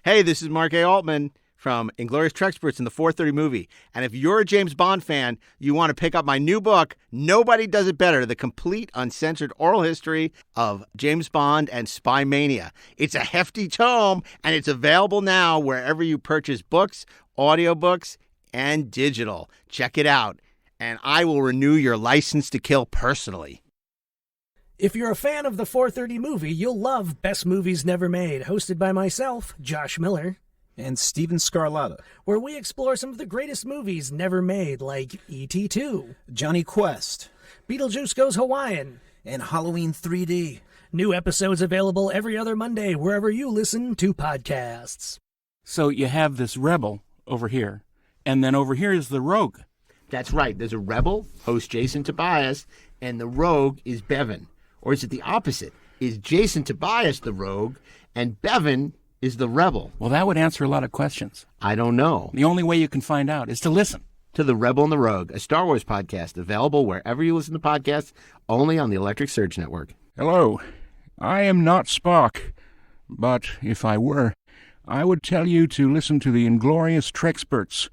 Hey, this is Mark A. Altman from Inglourious Treksperts in the 430 movie. And if you're a James Bond fan, you want to pick up my new book, Nobody Does It Better, the complete uncensored oral history of James Bond and Spy Mania. It's a hefty tome, and it's available now wherever you purchase books, audiobooks, and digital. Check it out, and I will renew your license to kill personally. If you're a fan of the 430 movie, you'll love Best Movies Never Made, hosted by myself, Josh Miller. And Steven Scarlatta, where we explore some of the greatest movies never made, like E.T. 2, Johnny Quest, Beetlejuice Goes Hawaiian, and Halloween 3D. New episodes available every other Monday, wherever you listen to podcasts. So you have this rebel over here, and then over here is the rogue. That's right. There's a rebel, host Jason Tobias, and the rogue is Bevan. Or is it the opposite? Is Jason Tobias the rogue, and Bevan is the rebel? Well, that would answer a lot of questions. I don't know. The only way you can find out is to listen to The Rebel and the Rogue, a Star Wars podcast available wherever you listen to podcasts, only on the Electric Surge Network. Hello, I am not Spock, but if I were, I would tell you to listen to the Inglourious Treksperts,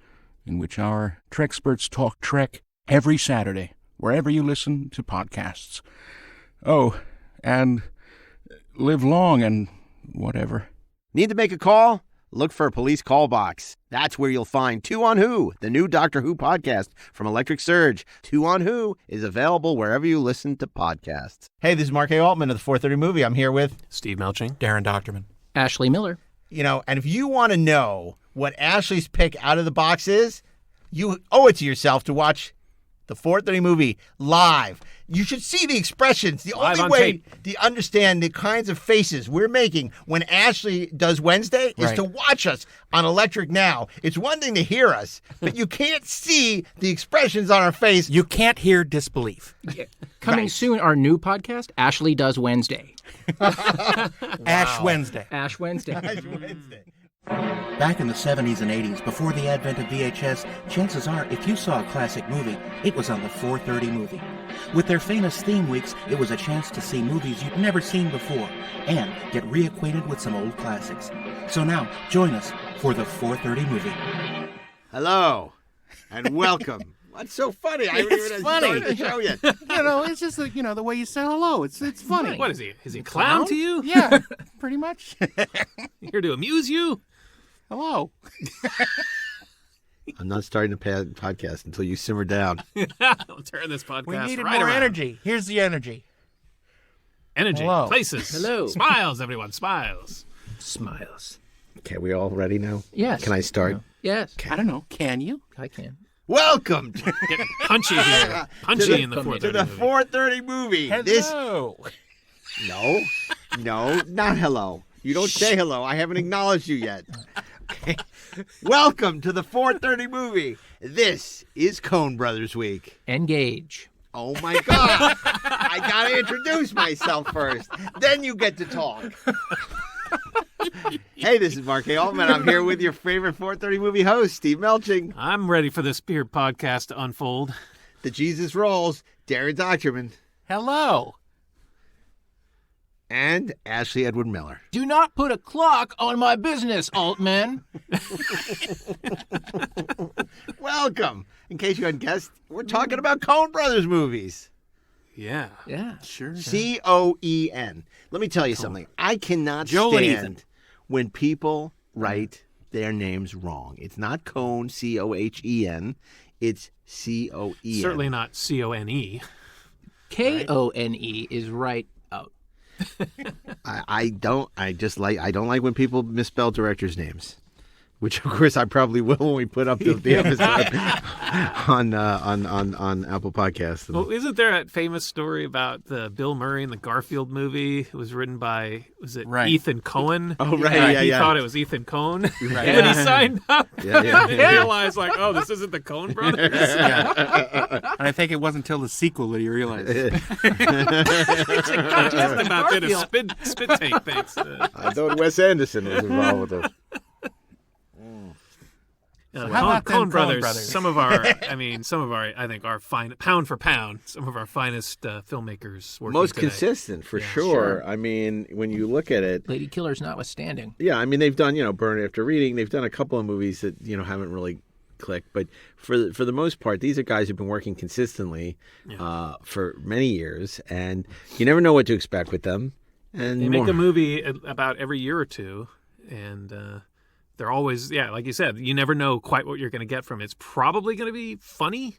in which our Treksperts talk Trek every Saturday, wherever you listen to podcasts. Oh, and live long and whatever. Need to make a call? Look for a police call box. That's where you'll find Two on Who, the new Doctor Who podcast from Electric Surge. Two on Who is available wherever you listen to podcasts. Hey, this is Mark A. Altman of the 430 movie. I'm here with Steve Melching, Darren Docterman, Ashley Miller. You know, and if you want to know what Ashley's pick out of the box is, you owe it to yourself to watch the 430 movie live. You should see the expressions. The live only way to understand the kinds of faces we're making when Ashley does Wednesday is to watch us on Electric Now. It's one thing to hear us, but you can't see the expressions on our face. You can't hear disbelief. Coming soon, our new podcast, Ashley Does Wednesday. Ash Wednesday. Ash Wednesday. Ash Wednesday. Back in the 70s and 80s, before the advent of VHS, chances are if you saw a classic movie, it was on the 430 movie. With their famous theme weeks, it was a chance to see movies you'd never seen before and get reacquainted with some old classics. So now, join us for the 430 movie. Hello, and welcome. What's so funny? I haven't even started the show yet. You know, it's just the way you say hello. It's funny. What is he? Is he a clown to you? Yeah, pretty much. Here to amuse you? Hello. I'm not starting a podcast until you simmer down. I'll turn this podcast We needed right more around. energy. Here's the energy. Energy. Hello. Places. Hello. Smiles, everyone. Smiles. Smiles. Okay, we all ready now? Yes. Can I start? No. Yes. I don't know. Can you? I can. Welcome Getting punchy here. Punchy in the 430 to the movie. 430 movie. Hello. No, not hello. You don't say hello. I haven't acknowledged you yet. Okay. Welcome to the 430 movie. This is Coen Brothers Week. Engage. Oh my God. I got to introduce myself first. Then you get to talk. Hey, this is Mark A. Altman. I'm here with your favorite 430 movie host, Steve Melching. I'm ready for this beer podcast to unfold. The Jesus Rolls, Darren Docterman. Hello. And Ashley Edward Miller. Do not put a clock on my business, Altman. Welcome. In case you hadn't guessed, we're talking about Coen Brothers movies. Yeah. Yeah. Sure. COEN. Let me tell you something. I cannot Joel and Ethan. stand when people write their names wrong. It's not Coen, C-O-H-E-N. It's C-O-E-N. Certainly not C-O-N-E. K-O-N-E is right out. I don't like when people misspell directors' names. Which, of course, I probably will when we put up the episode on Apple Podcasts. Well, isn't there a famous story about the Bill Murray in the Garfield movie? It was written by, Ethan Coen? Oh, right, He thought it was Ethan Coen. Right. When he signed up, Yeah. he realized, this isn't the Coen brothers. And I think it wasn't until the sequel that he realized. Just about did a spit take, thanks. I thought Wes Anderson was involved with it. How about Coen Brothers? Some of our, I think, our fine pound for pound, some of our finest filmmakers working most today. Consistent for sure. I mean, when you look at it, Lady Killers notwithstanding. Yeah, I mean they've done Burn After Reading. They've done a couple of movies that haven't really clicked, but for the most part, these are guys who've been working consistently for many years, and you never know what to expect with them. And they make a movie about every year or two, and they're always, like you said, you never know quite what you're going to get from it. It's probably going to be funny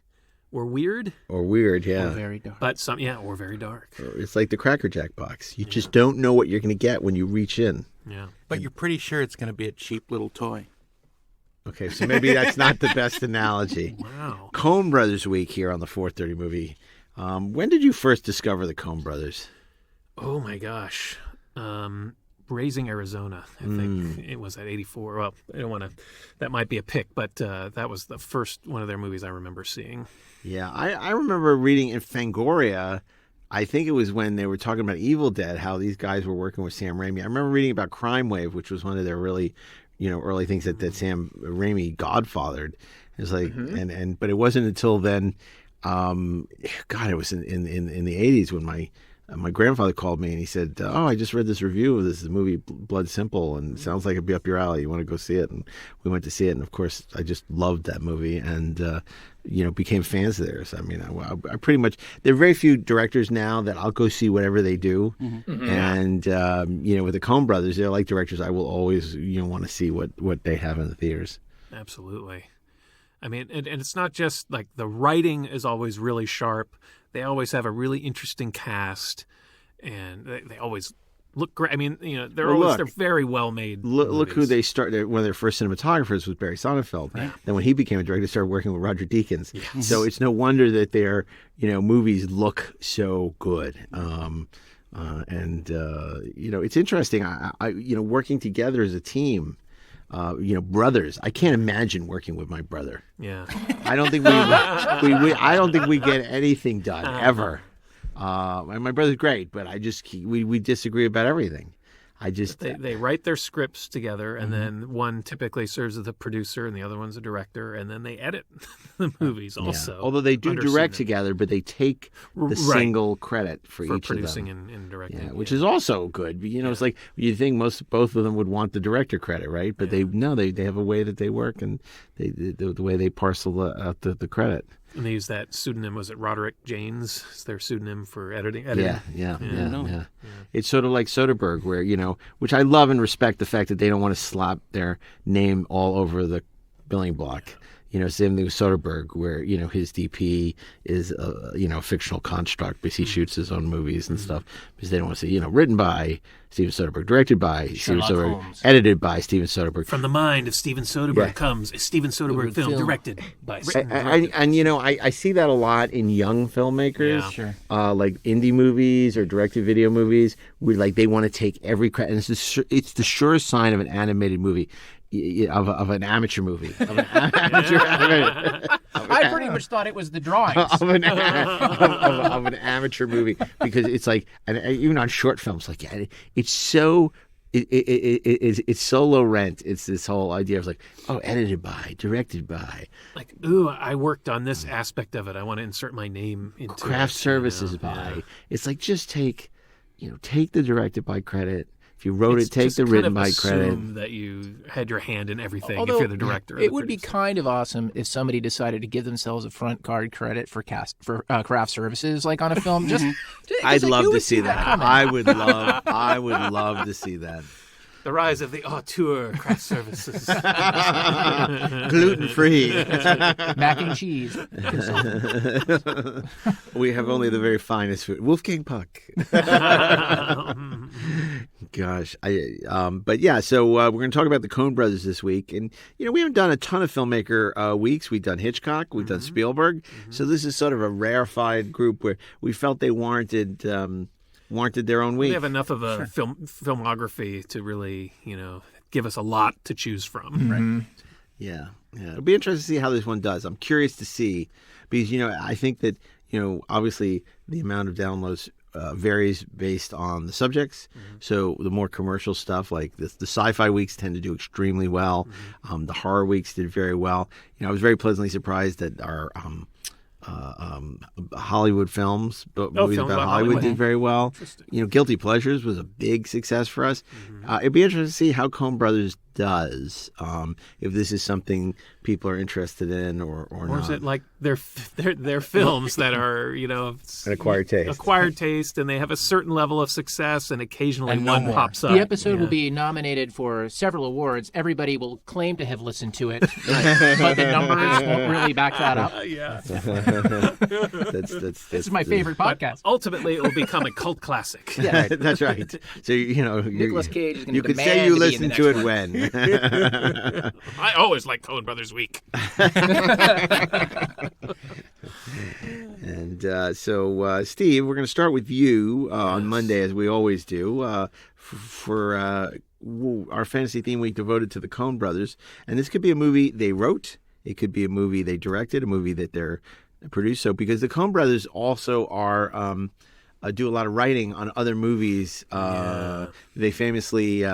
or weird. Or weird, yeah. Or very dark. But or very dark. It's like the Cracker Jack box. You just don't know what you're going to get when you reach in. Yeah. But you're pretty sure it's going to be a cheap little toy. Okay, so maybe that's not the best analogy. Wow. Coen Brothers Week here on the 430 movie. When did you first discover the Coen Brothers? Oh, my gosh. Raising Arizona, I think it was at 84. Well, I don't want to, that might be a pick, but that was the first one of their movies I remember seeing. Yeah, I remember reading in Fangoria, I think it was when they were talking about Evil Dead, how these guys were working with Sam Raimi. I remember reading about Crime Wave, which was one of their really, early things that Sam Raimi godfathered. It was like, but it wasn't until then, it was in the 80s when my grandfather called me and he said, I just read this review of this movie, Blood Simple, and it sounds like it'd be up your alley. You want to go see it? And we went to see it. And, of course, I just loved that movie and, became fans of theirs. I mean, I pretty much – there are very few directors now that I'll go see whatever they do. Mm-hmm. And, with the Coen Brothers, they're like directors I will always, want to see what they have in the theaters. Absolutely. I mean, and it's not just like the writing is always really sharp. They always have a really interesting cast, and they always look great. I mean, they're very well made. Look who they started. One of their first cinematographers was Barry Sonnenfeld. Right. Then when he became a director, started working with Roger Deakins. Yes. So it's no wonder that their movies look so good. It's interesting. I working together as a team. Brothers. I can't imagine working with my brother. Yeah, I don't think I don't think we get anything done ever. My brother's great, but we disagree about everything. They write their scripts together, and then one typically serves as the producer, and the other one's a director, and then they edit the movies also. Yeah. Although they do direct together, but they take the single credit for each producing of them. and directing. Yeah, which is also good. It's like you think both of them would want the director credit, right? But they have a way that they work, and the way they parcel out the credit. And they use that pseudonym. Was it Roderick Janes? Is their pseudonym for editing? Yeah. It's sort of like Soderbergh, where which I love and respect the fact that they don't want to slap their name all over the billing block. Same thing with Soderbergh, where his DP is a fictional construct because he shoots his own movies and stuff. Because they don't want to say written by Steven Soderbergh, directed by Steven Soderbergh, edited by Steven Soderbergh. From the mind of Steven Soderbergh comes a Steven Soderbergh film directed by. I see that a lot in young filmmakers, like indie movies or directed-video movies, where they want to take every credit. And it's the surest sign of an animated movie. Of an amateur movie. I pretty much thought it was the drawings. of an amateur movie, because it's like, and even on short films, it's so it's so low rent. It's this whole idea of edited by, directed by. I worked on this aspect of it. I want to insert my name into craft services by. Yeah. It's like, just take the directed by credit. If you wrote it, take the written by credit. That you had your hand in everything. Although, if you're the director, it would be kind of awesome if somebody decided to give themselves a front card credit for craft services, like on a film. I'd love to see that. I would love to see that. The rise of the auteur craft services. Gluten-free. Mac and cheese. We have only the very finest food. Wolfgang Puck. Gosh. So we're going to talk about the Coen Brothers this week. And, we haven't done a ton of filmmaker weeks. We've done Hitchcock. We've done Spielberg. Mm-hmm. So this is sort of a rarefied group where we felt they warranted their own week. We have enough of a filmography to really, give us a lot to choose from. Mm-hmm. Right? Yeah. It'll be interesting to see how this one does. I'm curious to see, because, I think that, obviously the amount of downloads varies based on the subjects. So the more commercial stuff, like the sci-fi weeks, tend to do extremely well. The horror weeks did very well. I was very pleasantly surprised that our Hollywood films, but movies films about about Hollywood did very well. Interesting. Guilty Pleasures was a big success for us. It'd be interesting to see how Coen Brothers does, if this is something people are interested in or not. Or is it like they're films that are, An acquired taste. and they have a certain level of success, and occasionally And no one more. pops up. The episode will Yeah. be nominated for several awards. Everybody will claim to have listened to it, but the numbers won't really back that up. Yeah. This This is my favorite podcast. Ultimately, it will become a cult classic. Yeah. That's right. So Nicolas Cage is going to you could demand say you to be in listened the next to it one. when. I always like Coen Brothers Week. And so, Steve, we're going to start with you on Monday, as we always do, for our fantasy theme week devoted to the Coen Brothers. And this could be a movie they wrote. It could be a movie they directed, a movie that they're produced. So, because the Coen Brothers also are do a lot of writing on other movies. They famously,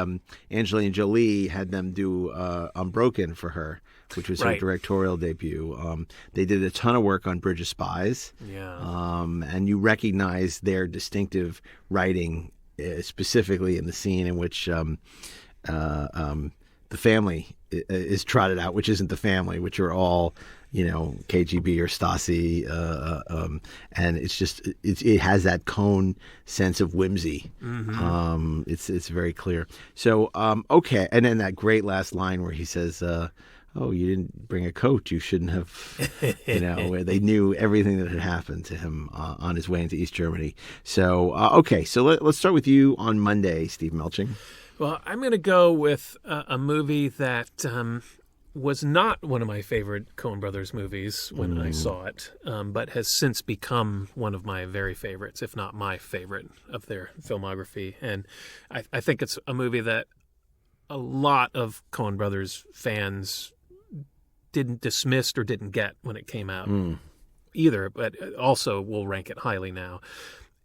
Angelina Jolie had them do Unbroken for her, which was her Right. directorial debut. They did a ton of work on Bridge of Spies. Yeah. And you recognize their distinctive writing, specifically in the scene in which the family is trotted out, which isn't the family, which are all, KGB or Stasi, and it's just it has that Coen sense of whimsy. It's very clear. So okay, and then that great last line where he says, "Oh, you didn't bring a coat. You shouldn't have." Where they knew everything that had happened to him on his way into East Germany. So okay, so let's start with you on Monday, Steve Melching. Well, I'm going to go with a movie that was not one of my favorite Coen Brothers movies when I saw it, but has since become one of my very favorites, if not my favorite of their filmography. And I think it's a movie that a lot of Coen Brothers fans didn't dismiss or didn't get when it came out either, but also will rank it highly now.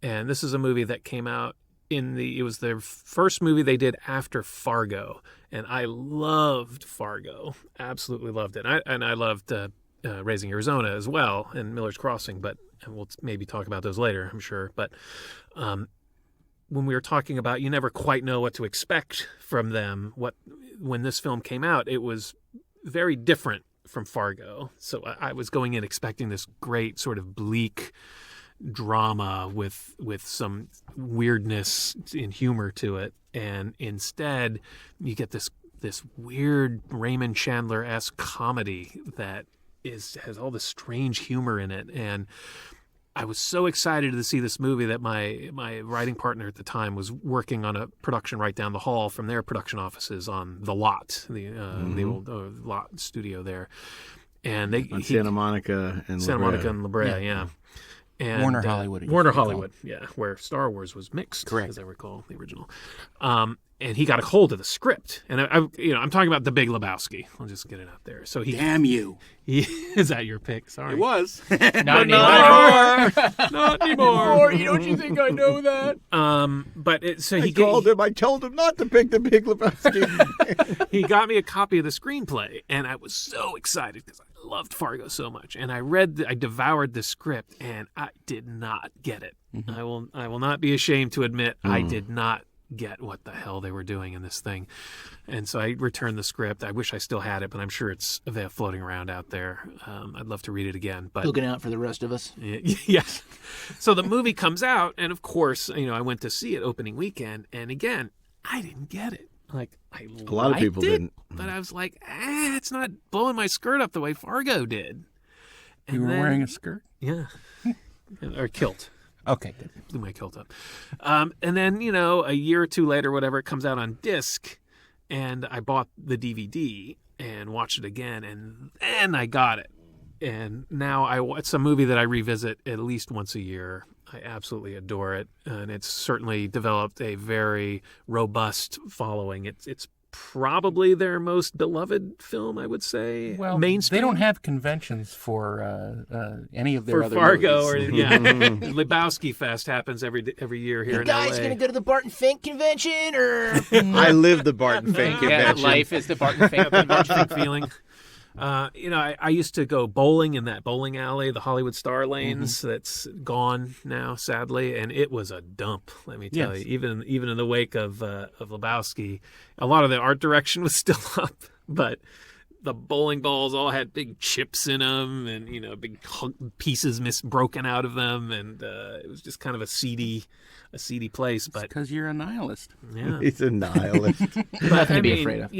And this is a movie that came out it was their first movie they did after Fargo, and I loved Fargo, absolutely loved it. And I loved Raising Arizona as well, and Miller's Crossing, and we'll maybe talk about those later, I'm sure. But when we were talking about you never quite know what to expect from them, when this film came out, it was very different from Fargo. So I was going in expecting this great sort of bleak drama with some weirdness and humor to it, and instead you get this weird Raymond Chandler-esque comedy that has all this strange humor in it. And I was so excited to see this movie that my writing partner at the time was working on a production right down the hall from their production offices on The Lot, the old Lot studio there, and Santa Monica and Santa La Brea. Monica and La Brea, yeah. And, Warner Hollywood, it Warner used to be Hollywood, yeah, where Star Wars was mixed, Correct. as I recall, the original. And he got a hold of the script, and I'm talking about The Big Lebowski. I'll just get it out there. So Damn you. Is that your pick? Sorry, It was. Not Not anymore. anymore. Not anymore. Don't you think I know that? He called him. I told him not to pick The Big Lebowski. he got me a copy of the screenplay, and I was so excited because I loved Fargo so much. And I devoured the script, and I did not get it. I will not be ashamed to admit I did not get what the hell they were doing in this thing. And so I returned the script. I wish I still had it, but I'm sure it's floating around out there. I'd love to read it again. But Looking out for the rest of us. yes. So the movie comes out, and of course, I went to see it opening weekend, and again, I didn't get it. Like, a lot of people didn't. But I was like, it's not blowing my skirt up the way Fargo did. And You were then- wearing a skirt? Yeah. Or kilt. Okay, good. Blew my kilt up. And then, a year or two later, whatever, it comes out on disc, and I bought the DVD and watched it again, and then I got it. And now it's a movie that I revisit at least once a year. I absolutely adore it, and it's certainly developed a very robust following. It's probably their most beloved film, I would say. Well, mainstream. they don't have conventions for any of their for other Fargo movies. or Lebowski Fest happens every year here You in guys LA. gonna go to the Barton Fink convention or? I live the Barton Fink convention. Life is the Barton Fink That much convention. feeling. I used to go bowling in that bowling alley, the Hollywood Star Lanes. That's gone now, sadly, and it was a dump. Let me tell you, even in the wake of Lebowski, a lot of the art direction was still up, but the bowling balls all had big chips in them, and big pieces broken out of them, and it was just kind of a seedy place. But Because you're a nihilist. yeah. He's a nihilist. Nothing to be afraid of.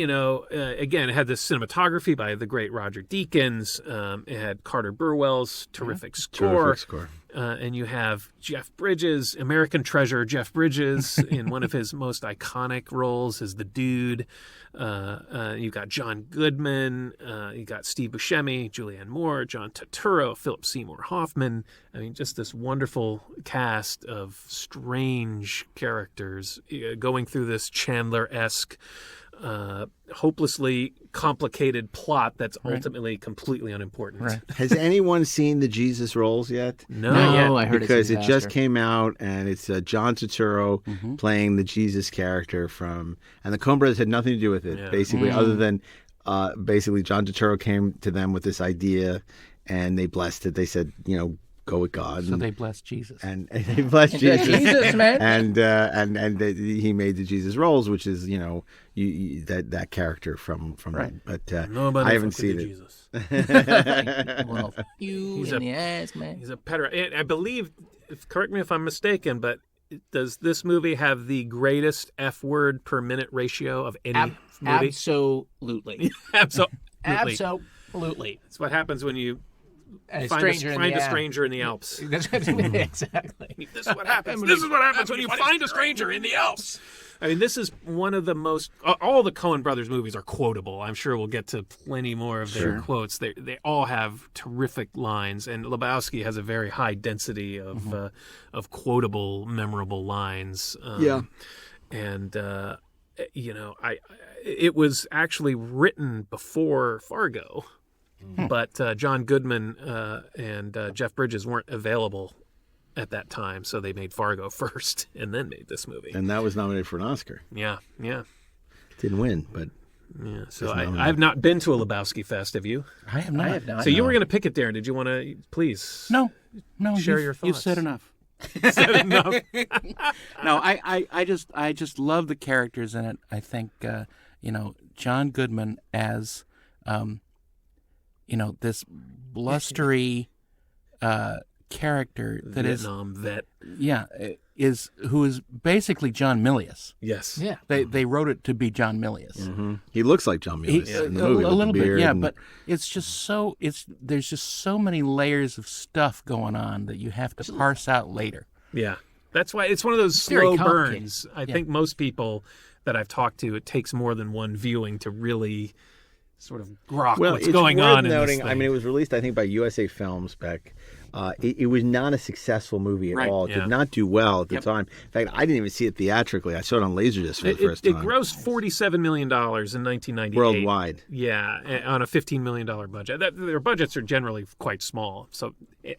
Again, it had this cinematography by the great Roger Deakins. It had Carter Burwell's terrific score. Terrific score. And you have Jeff Bridges, American treasure Jeff Bridges, in one of his most iconic roles as the dude. You've got John Goodman. You got Steve Buscemi, Julianne Moore, John Turturro, Philip Seymour Hoffman. I mean, just this wonderful cast of strange characters going through this Chandler-esque, hopelessly complicated plot that's ultimately completely unimportant. Right. Has anyone seen the Jesus Rolls yet? No, Not yet. yet. I heard Because it's a it just disaster. came out, and it's John Turturro playing the Jesus character from, and the Coen brothers had nothing to do with it, Yeah. basically, other than basically John Turturro came to them with this idea, and they blessed it. They said, go with God. So they bless Jesus. and they blessed Jesus. Jesus, man. And he made the Jesus Rolls, which is that character from Right. But Nobody I haven't fuck with seen you, it. Jesus. Well, you He's in a- the ass, man. He's a I believe, correct me if I'm mistaken, but does this movie have the greatest F word per minute ratio of any movie? Absolutely. Absolutely. Absolutely. It's what happens when you A find stranger in a the stranger in the Alps. Exactly. This is what happens. This is what happens when you find a stranger in the Alps. I mean, this is one of the most. All the Coen brothers movies are quotable. I'm sure we'll get to plenty more of their quotes. They all have terrific lines, and Lebowski has a very high density of quotable, memorable lines. And it was actually written before Fargo. But John Goodman and Jeff Bridges weren't available at that time, so they made Fargo first and then made this movie. And that was nominated for an Oscar. Yeah. Didn't win, but So I've not been to a Lebowski Fest. Have you? I have not. I have not. So you were going to pick it, Darren. Did you want to, please? No. Share you've- your You've thoughts. said enough. Said enough. No, I just love the characters in it. I think John Goodman as this blustery character that is Vietnam vet. who is basically John Milius. Yes. Yeah. They wrote it to be John Milius. he looks like John Milius in the movie. A with little the bit, beard yeah. and- But it's just so there's just so many layers of stuff going on that you have to parse out later. Yeah. That's why it's one of those Very slow complicated. burns. I think most people that I've talked to, it takes more than one viewing to really sort of grok what's it's going worth on noting, in this I mean, thing. it was released, I think, by USA Films back. It was not a successful movie at Right, all. It yeah. did not do well at the Yep. time. In fact, I didn't even see it theatrically. I saw it on Laserdisc for the first It time. grossed $47 million in 1998. Worldwide. Yeah, on a $15 million budget. Their budgets are generally quite small. So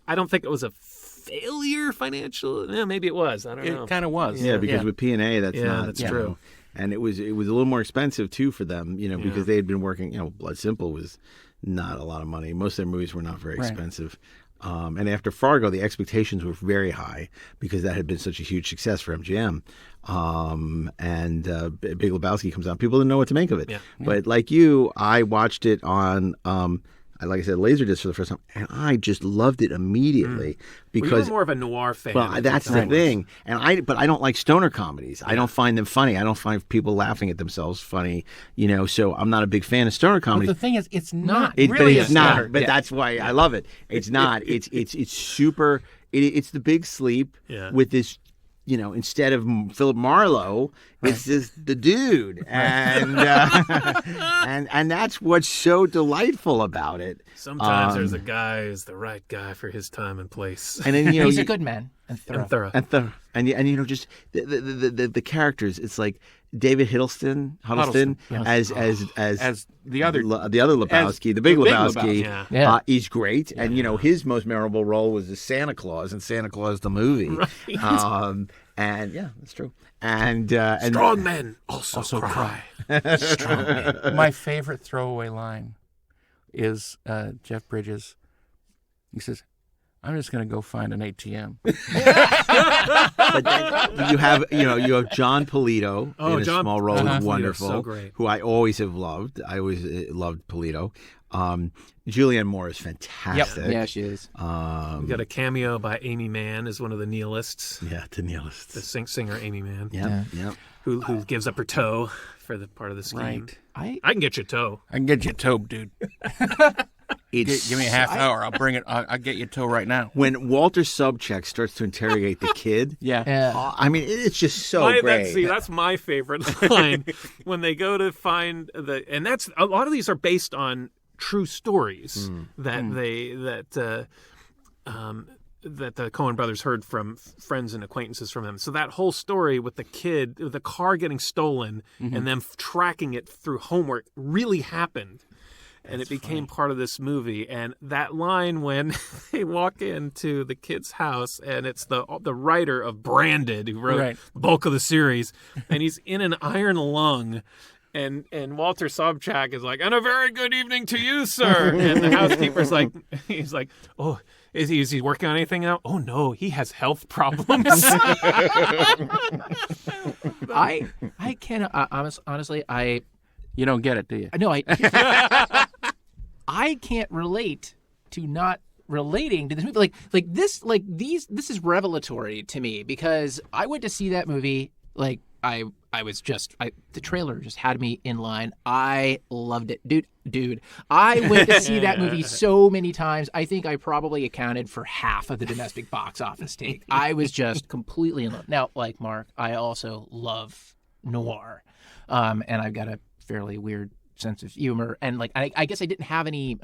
I don't think it was a failure financial. Maybe it was. I don't know. It kind of was. Yeah, because with P&A, that's Yeah, not. that's you true. know, and it was a little more expensive too for them, because they had been working. Blood Simple was not a lot of money. Most of their movies were not very Right. expensive. And after Fargo, the expectations were very high because that had been such a huge success for MGM. And Big Lebowski comes out. People didn't know what to make of it. Yeah. But like you, I watched it on, like I said, Laserdisc for the first time, and I just loved it immediately Well, because. you were more of a noir fan. Well, that's the thing, but I don't like stoner comedies. I don't find them funny. I don't find people laughing at themselves funny. So I'm not a big fan of stoner But comedies. the thing is, it's not But really it's a not. stoner. But that's why I love it. It's not. It's super. It's The Big Sleep Yeah. with this. Instead of Philip Marlowe, it's just the dude, and and that's what's so delightful about it. Sometimes there's a guy who's the right guy for his time and place. And then He's a good man and thorough. And thorough. and just the characters. It's like David Huddleston yes. as the other Lebowski, the Big Lebowski. Yeah. He's great, and his most memorable role was as Santa Claus in Santa Claus the movie. Right. And yeah, that's true. And strong men also cry. Strong men. My favorite throwaway line is Jeff Bridges. He says, "I'm just going to go find an ATM." But then you have John Polito in a small role, who's wonderful, so great. who I always have loved. I always loved Polito. Julianne Moore is fantastic. Yep. Yeah, she is. We got a cameo by Amy Mann as one of the nihilists. Yeah, the nihilists. The singer Amy Mann. Yeah. Who gives up her toe for the part of the scheme. Right. I can get you a toe. I can get you a toe, dude. Give me a half hour. I'll bring it. I'll get you a toe right now. When Walter Sobchak starts to interrogate the kid, I mean, it's just so great. That's my favorite line when they go to find and that's a lot of these are based on true stories that the Coen brothers heard from friends and acquaintances from them. So that whole story with the kid, the car getting stolen, and them tracking it through homework really happened. And it became part of this movie. And that line when they walk into the kid's house and it's the writer of Branded who wrote the bulk of the series, and he's in an iron lung. And Walter Sobchak is like, "And a very good evening to you, sir." And the housekeeper's like, he's like, "Oh, is he working on anything now?" "Oh no, he has health problems." I cannot honestly. You don't get it, do you? No, I can't relate to not relating to this movie. This is revelatory to me because I went to see that movie. The trailer just had me in line. I loved it. Dude, I went to see that movie so many times. I think I probably accounted for half of the domestic box office take. I was just completely in love. Now, like Mark, I also love noir. And I've got a fairly weird sense of humor. And I guess I didn't have any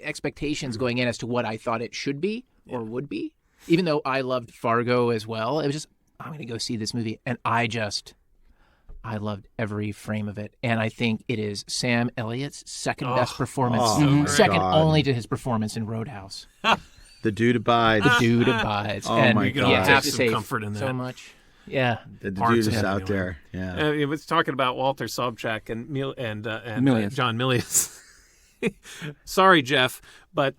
expectations going in as to what I thought it should be or would be. Even though I loved Fargo as well, it was just, I'm going to go see this movie. And I loved every frame of it. And I think it is Sam Elliott's second best performance, second only to his performance in Roadhouse. The Dude Abides. Oh, and my God. You have some comfort in that. So much. Yeah. The dude is out there. Yeah. It was talking about Walter Sobchak and John Milius. Sorry, Jeff, but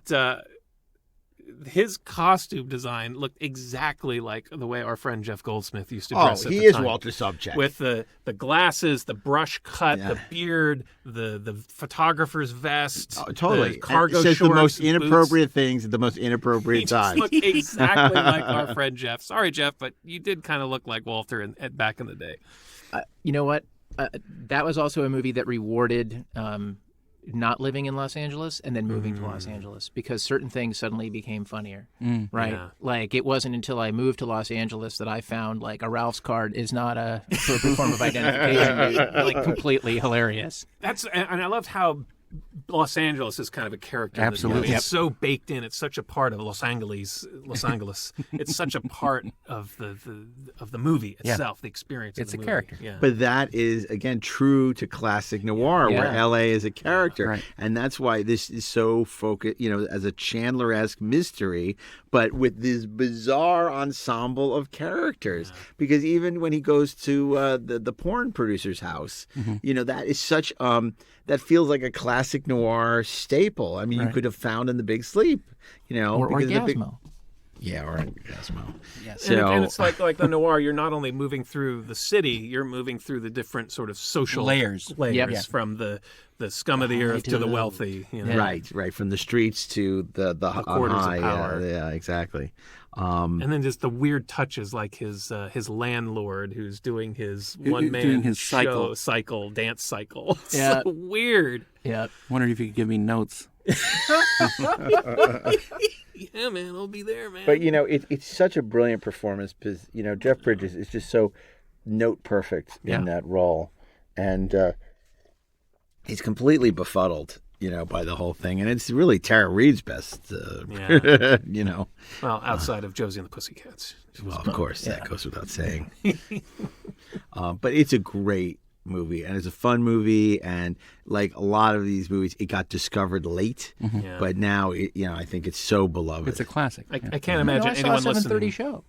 his costume design looked exactly like the way our friend Jeff Goldsmith used to dress at the time. He is Walter Sobchak. With the glasses, the brush cut, the beard, the photographer's vest, totally. the cargo says shorts, the most boots. Inappropriate things at the most inappropriate time. He just looked exactly like our friend Jeff. Sorry, Jeff, but you did kind of look like Walter back in the day. You know what? That was also a movie that rewarded not living in Los Angeles and then moving to Los Angeles because certain things suddenly became funnier, right? Yeah. Like it wasn't until I moved to Los Angeles that I found like a Ralph's card is not a appropriate form of identification, like completely hilarious. And I loved how Los Angeles is kind of a character. Absolutely. It's so baked in. It's such a part of Los Angeles. It's such a part of the movie itself, the experience it's of the movie. character. Yeah. But that is, again, true to classic noir, where L.A. is a character. Right. And that's why this is so focused, as a Chandler-esque mystery, but with this bizarre ensemble of characters. Yeah. Because even when he goes to the porn producer's house, that is such... that feels like a classic noir staple. I mean, you could have found in The Big Sleep, Or Orgasmo. Or Orgasmo. Yes. So, and it's like the noir, you're not only moving through the city, you're moving through the different sort of social layers from the scum of the earth to the wealthy. Right. From the streets to the quarters high, of power. Yeah, exactly. And then just the weird touches, like his landlord who's doing his one-man his dance cycle. It's so weird. Yeah. Wonder if you could give me notes. Yeah, man, I'll be there, man. But it's such a brilliant performance because Jeff Bridges is just so note perfect in that role, and he's completely befuddled by the whole thing, and it's really Tara Reid's best. Well, outside of Josie and the Pussycats. Well, of course, that goes without saying. But it's a great movie, and it's a fun movie, and like a lot of these movies, it got discovered late, but now I think it's so beloved. It's a classic. I can't imagine anyone I saw a 7:30 listening. show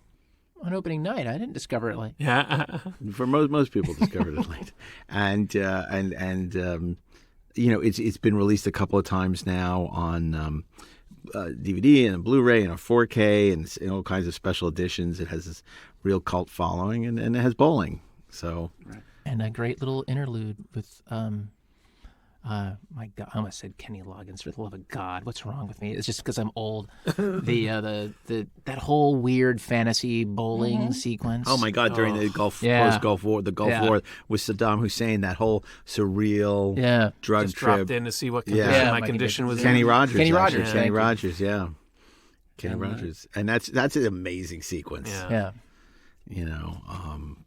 on opening night. I didn't discover it late. Yeah. For most people, discovered it late, and it's been released a couple of times now on DVD and Blu-ray and a 4K and all kinds of special editions. It has this real cult following, and it has bowling. So, and a great little interlude with my God, I almost said Kenny Loggins. For the love of God, what's wrong with me? It's just because I'm old. That whole weird fantasy bowling sequence. oh my God! During the Gulf War, with Saddam Hussein, that whole surreal drug Just trip. dropped in to see what condition my condition was Kenny in. Rogers. Kenny Rogers, Kenny thank you. Rogers. Yeah. Kenny Rogers, and that's an amazing sequence. Yeah.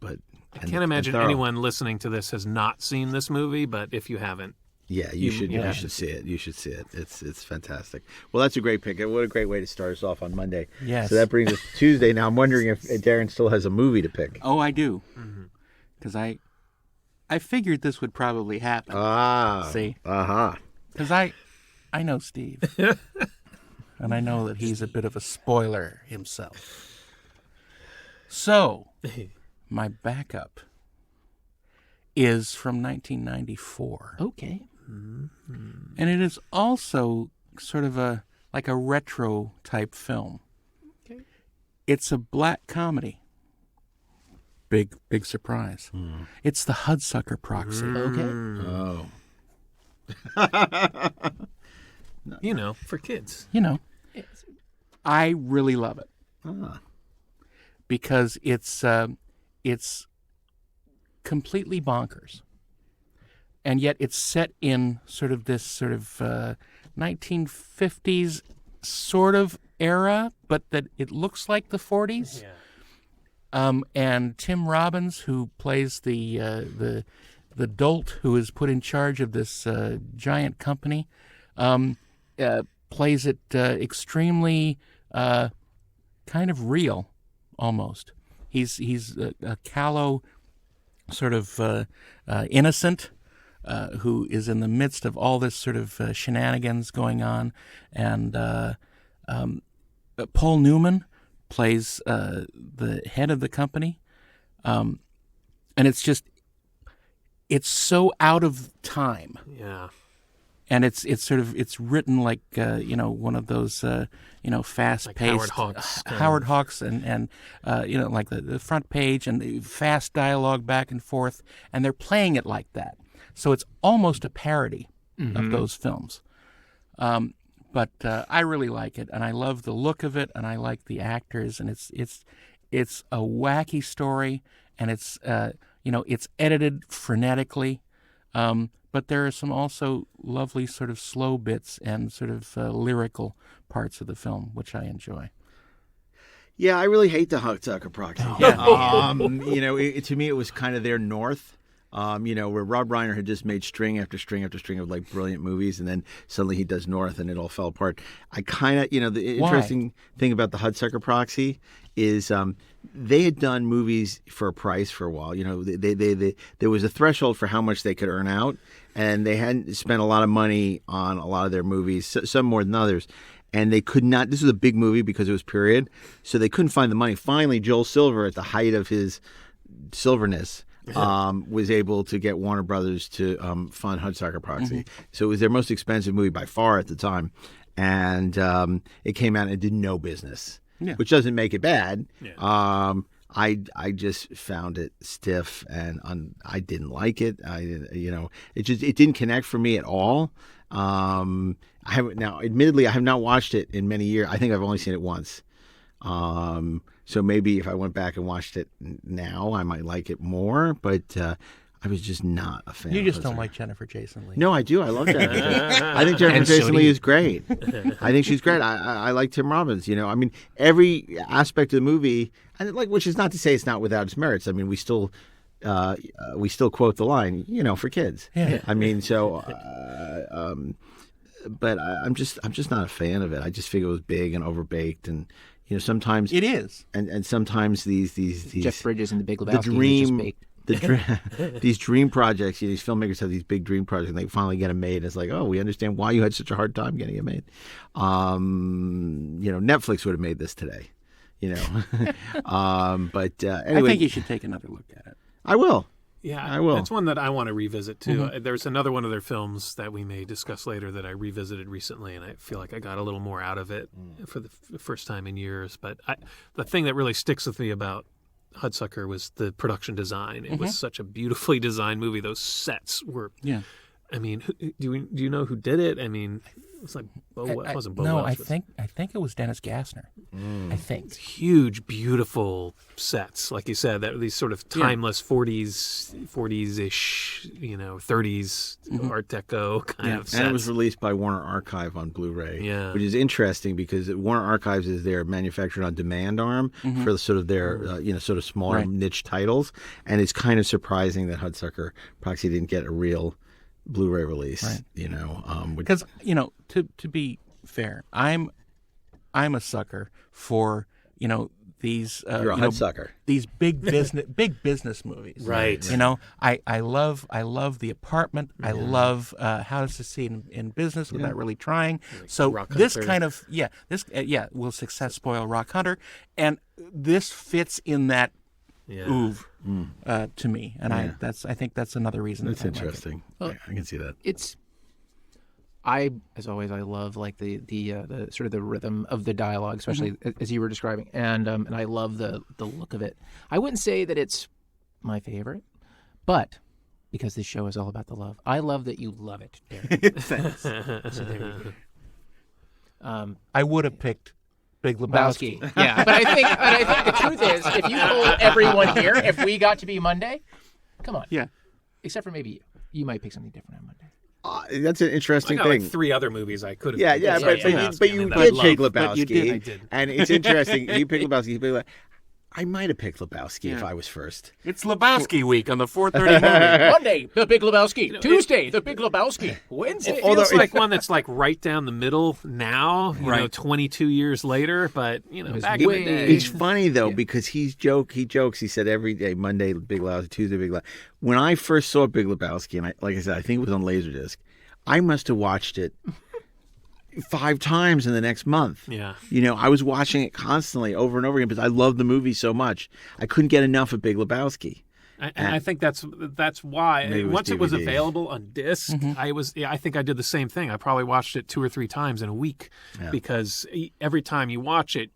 But I can't imagine anyone listening to this has not seen this movie, but if you haven't, you should see it. You should see it. It's fantastic. Well, that's a great pick. What a great way to start us off on Monday. Yes. So that brings us to Tuesday. Now I'm wondering if Darren still has a movie to pick. Oh, I do. Because I figured this would probably happen. See? Because I know Steve. And I know that he's a bit of a spoiler himself. So, my backup is from 1994. Okay. And it is also sort of a retro type film. Okay. It's a black comedy. Big surprise. It's The Hudsucker Proxy. Okay. Oh. For kids. I really love it. Because it's completely bonkers. And yet it's set in this 1950s sort of era, but that it looks like the 40s. And Tim Robbins, who plays the dolt who is put in charge of this giant company, plays it extremely kind of real, almost. He's a callow sort of innocent who is in the midst of all this sort of shenanigans going on, and Paul Newman plays the head of the company, and it's so out of time. Yeah. And it's written like one of those fast-paced Howard Hawks and like the front page and the fast dialogue back and forth, and they're playing it like that. So it's almost a parody of those films. But I really like it, and I love the look of it, and I like the actors, and it's a wacky story, and it's edited frenetically. But there are some also lovely sort of slow bits and sort of lyrical parts of the film, which I enjoy. Yeah, I really hate the Hudsucker Proxy. To me, it was kind of their north. Where Rob Reiner had just made string after string after string of like brilliant movies, and then suddenly he does North, and it all fell apart. I kind of, the interesting thing about the Hudsucker Proxy is they had done movies for a price for a while. There was a threshold for how much they could earn out, and they hadn't spent a lot of money on a lot of their movies, some more than others. And they could not. This was a big movie because it was period, so they couldn't find the money. Finally, Joel Silver, at the height of his silverness, was able to get Warner Brothers to fund Hudsucker Proxy. So it was their most expensive movie by far at the time, and it came out and it did no business, which doesn't make it bad. I just found it stiff, and I didn't like it. It didn't connect for me at all. Admittedly, I have not watched it in many years. I think I've only seen it once. So maybe if I went back and watched it now, I might like it more. But I was just not a fan. You of just don't Hudsucker. like Jennifer Jason Leigh. No, I do. I love Jennifer Jason. I think Jennifer Jason Leigh is great. I think she's great. I like Tim Robbins. Every aspect of the movie, and which is not to say it's not without its merits. I mean, we still quote the line, for kids. Yeah. I mean, so I'm just not a fan of it. I just figure it was big and overbaked, and sometimes It is. and sometimes these Jeff Bridges and the Big the Lebowski. Just dream. baked. These dream projects, these filmmakers have these big dream projects, and they finally get them made. It's like, oh, we understand why you had such a hard time getting it made. Netflix would have made this today, but anyway, I think you should take another look at it. I will. Yeah, I will. That's one that I want to revisit too. There's another one of their films that we may discuss later that I revisited recently, and I feel like I got a little more out of it for the first time in years. But the thing that really sticks with me about Hudsucker was the production design. It was such a beautifully designed movie. Those sets were. Yeah. I mean, do you know who did it? I mean, it's like it wasn't Bo No, Welch. I think it was Dennis Gassner. I think. Huge, beautiful sets, like you said, that these sort of timeless 40s-ish, 30s Art Deco kind of sets. And it was released by Warner Archive on Blu-ray, Yeah. which is interesting because Warner Archives is their manufactured on demand arm for sort of their sort of smaller niche titles, and it's kind of surprising that Hudsucker Proxy didn't get a real Blu-ray release, Because to be fair, I'm a sucker for these You're a Hudsucker. these big business movies, Right. I love The Apartment. I love How to Succeed in Business Without Really Trying. So Rock this Hunter. kind of will success spoil Rock Hunter, and this fits in that oeuvre to me, and I think that's another reason. That's that I like it. interesting. I can see that. As always, I love like the sort of the rhythm of the dialogue, especially as you were describing, and I love the look of it. I wouldn't say that it's my favorite, but because this show is all about the love, I love that you love it, Darren. Thanks. So there you go. I would have picked Big Lebowski. Yeah, but I think the truth is, if you told everyone here, if we got to be Monday, come on. Yeah. Except for maybe you might pick something different on Monday. That's an I interesting got thing. like 3 other movies I could have. Yeah, but you did pick Lebowski. But you did. I did. And it's interesting. You picked Lebowski. You picked I might have picked Lebowski if I was first. It's Lebowski week on the 4:30 movie. Monday, the Big Lebowski. Tuesday, the Big Lebowski. Wednesday. It feels like one that's like right down the middle now, 22 years later. But back in the day, It's funny though because he jokes. He said every day, Monday Big Lebowski, Tuesday Big Lebowski. When I first saw Big Lebowski, and like I said, I think it was on Laserdisc, I must have watched it 5 times in the next month. Yeah. I was watching it constantly over and over again because I loved the movie so much. I couldn't get enough of Big Lebowski. And I think that's why Maybe it was once it was DVD. available on disc, I think I did the same thing. I probably watched it 2 or 3 times in a week because every time you watch it,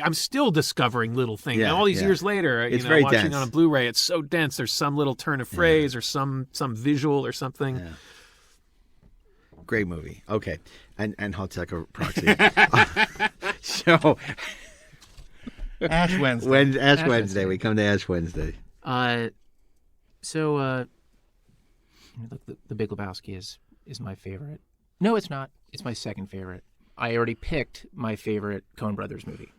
I'm still discovering little things. Yeah, and all these yeah. years later, It's very watching dense. on a Blu-ray, it's so dense. There's some little turn of phrase or some visual or something. Yeah. Great movie. Okay. And Hudsucker Proxy. So Ash Wednesday. Ash Wednesday. We come to Ash Wednesday. The Big Lebowski is my favorite. No, it's not. It's my second favorite. I already picked my favorite Coen Brothers movie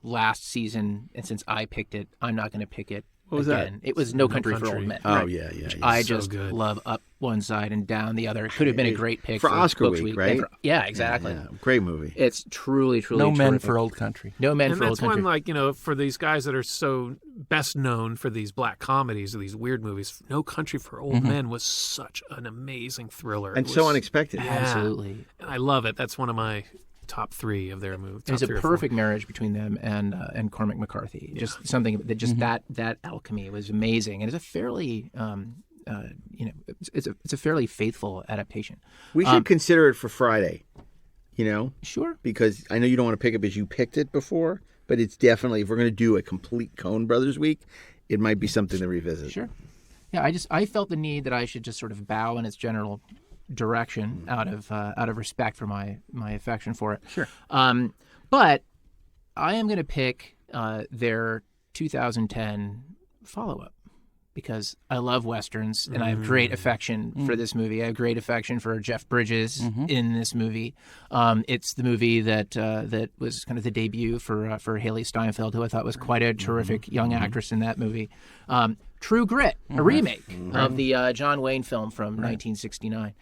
last season, and since I picked it, I'm not going to pick it What was again. that? It was No Country for Country. Old Men. Oh, yeah. I so just good. love up one side and down the other. It could have been a great pick For Oscar Books week, right? Yeah, exactly. Yeah, great movie. It's truly No Men terrific. for Old Country. No Men And for Old that's Country. one, like, for these guys that are so best known for these black comedies or these weird movies, No Country for Old Men was such an amazing thriller. And It so was- unexpected. Yeah. Absolutely. And I love it. That's one of my top 3 of their movies. It was a perfect marriage between them and Cormac McCarthy. Just something that just that alchemy was amazing, and it's a fairly it's a fairly faithful adaptation. We should consider it for Friday, Sure. because I know you don't want to pick it because you picked it before, but it's definitely, if we're going to do a complete Coen Brothers week, it might be something to revisit. Sure. Yeah, I felt the need that I should just sort of bow in its general direction out of respect for my affection for it. Sure. But I am going to pick their 2010 follow-up because I love Westerns and I have great affection for this movie. I have great affection for Jeff Bridges in this movie. It's the movie that was kind of the debut for Haley Steinfeld, who I thought was quite a terrific young actress in that movie. True Grit, a remake of the John Wayne film from 1969.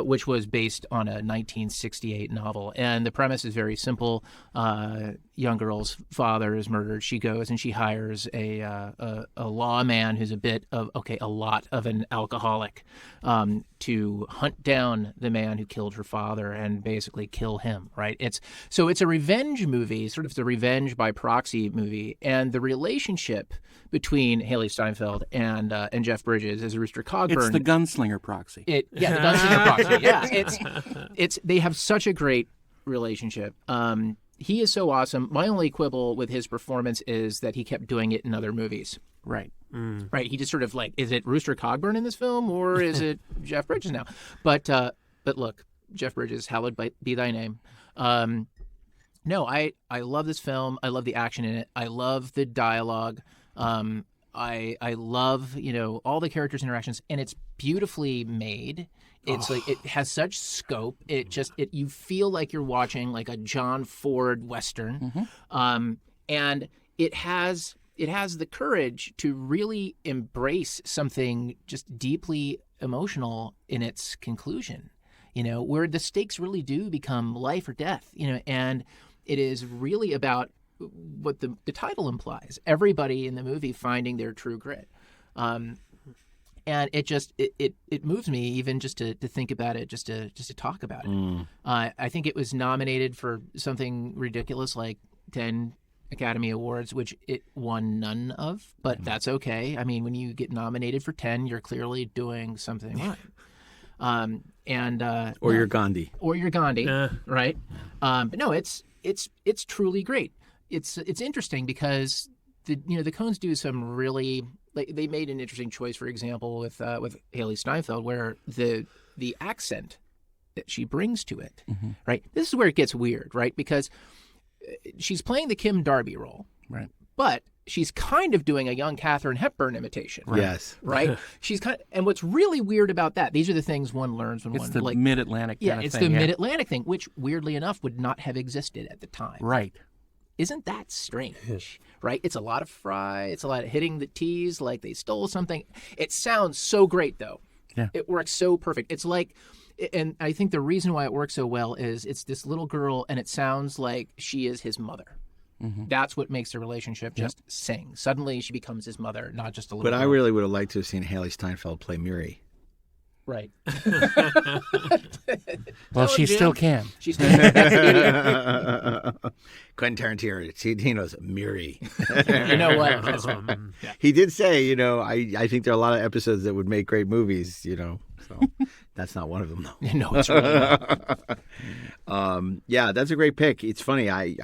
Which was based on a 1968 novel. And the premise is very simple. Young girl's father is murdered. She goes and she hires a lawman who's a lot of an alcoholic to hunt down the man who killed her father and basically kill him, right? It's a revenge movie, sort of the revenge by proxy movie. And the relationship between Haley Steinfeld and Jeff Bridges as Rooster Cogburn. It's the gunslinger proxy. The gunslinger proxy. Yeah, it's they have such a great relationship. He is so awesome. My only quibble with his performance is that he kept doing it in other movies. Right. Right. He just sort of like, is it Rooster Cogburn in this film or is it Jeff Bridges now? But look, Jeff Bridges, hallowed be thy name. No, I love this film. I love the action in it. I love the dialogue. I love, all the characters' interactions, and it's beautifully made. It's like it has such scope. You feel like you're watching like a John Ford Western. And it has the courage to really embrace something just deeply emotional in its conclusion, where the stakes really do become life or death, and it is really about what the title implies, everybody in the movie finding their true grit. And it moves me even just to think about it, just to talk about it. I think it was nominated for something ridiculous like 10 Academy Awards, which it won none of, but that's okay. I mean, when you get nominated for 10, you're clearly doing something right. You're Gandhi. Or you're Gandhi, right? But no, it's truly great. It's interesting because the Coens do some really, like, they made an interesting choice, for example, with Haley Steinfeld, where the accent that she brings to it, right? This is where it gets weird, right? Because she's playing the Kim Darby role, right? But she's kind of doing a young Katharine Hepburn imitation, right? Yes, right. And what's really weird about that? These are the things one learns when it's the mid-Atlantic. Yeah, it's the mid-Atlantic thing, which weirdly enough would not have existed at the time, right? Isn't that strange? Right? It's a lot of fry. It's a lot of hitting the T's like they stole something. It sounds so great, though. Yeah. It works so perfect. It's like, and I think the reason why it works so well is it's this little girl, and it sounds like she is his mother. That's what makes the relationship just sing. Suddenly, she becomes his mother, not just a little girl. But I really would have liked to have seen Haley Steinfeld play Miri. Right. Well, she still can. She still can. That's the beauty. Quentin Tarantino's Miri. You know what? He did say, I think there are a lot of episodes that would make great movies, so that's not one of them, though. No, it's really not. Yeah, that's a great pick. It's funny. I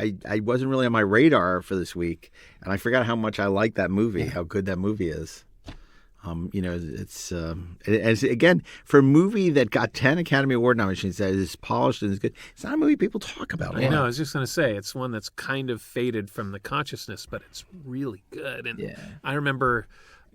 wasn't really on my radar for this week, and I forgot how much I like that movie, how good that movie is. It's again, for a movie that got 10 Academy Award nominations, that is polished and is good. It's not a movie people talk about. I know. I was just going to say, it's one that's kind of faded from the consciousness, but it's really good. And I remember,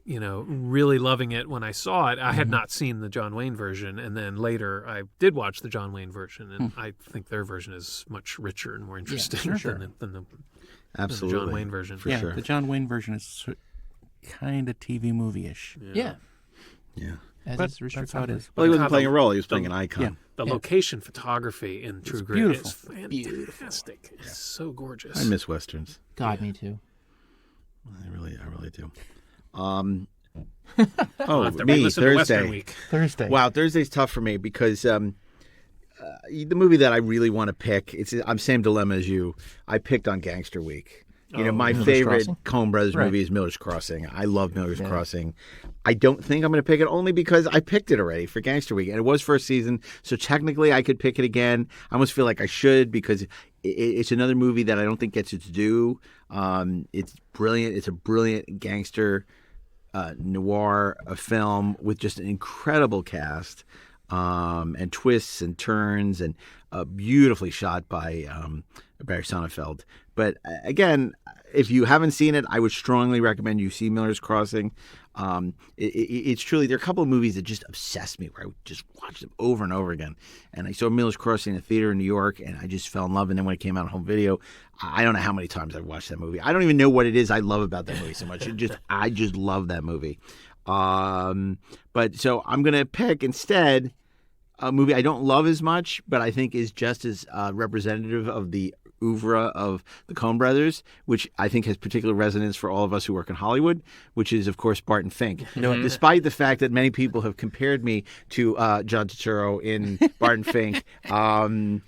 really loving it when I saw it. I had not seen the John Wayne version, and then later I did watch the John Wayne version, and I think their version is much richer and more interesting than the John Wayne version. For sure. The John Wayne version is kind of TV movie-ish. Yeah. That's how it is. Well, he wasn't playing a role. He was playing an icon. Yeah. The location photography in True Grit is fantastic. It's so gorgeous. I miss Westerns. God, me too. I really do. Me, Thursday. Wow, Thursday's tough for me because the movie that I really want to pick, I'm same dilemma as you. I picked on Gangster Week. My favorite Coen Brothers movie is Miller's Crossing. I love Miller's Crossing. I don't think I'm going to pick it only because I picked it already for Gangster Week, and it was first season, so technically I could pick it again. I almost feel like I should because it's another movie that I don't think gets its due. It's brilliant. It's a brilliant gangster noir film with just an incredible cast. and twists and turns, and beautifully shot by Barry Sonnenfeld. But again, if you haven't seen it, I would strongly recommend you see Miller's Crossing. It's truly, there are a couple of movies that just obsessed me, where I would just watch them over and over again. And I saw Miller's Crossing in a theater in New York, and I just fell in love. And then when it came out on home video, I don't know how many times I've watched that movie. I don't even know what it is I love about that movie so much. I just love that movie. But so I'm going to pick instead a movie I don't love as much, but I think is just as representative of the oeuvre of the Coen brothers, which I think has particular resonance for all of us who work in Hollywood, which is, of course, Barton Fink. Despite the fact that many people have compared me to John Turturro in Barton Fink, I'm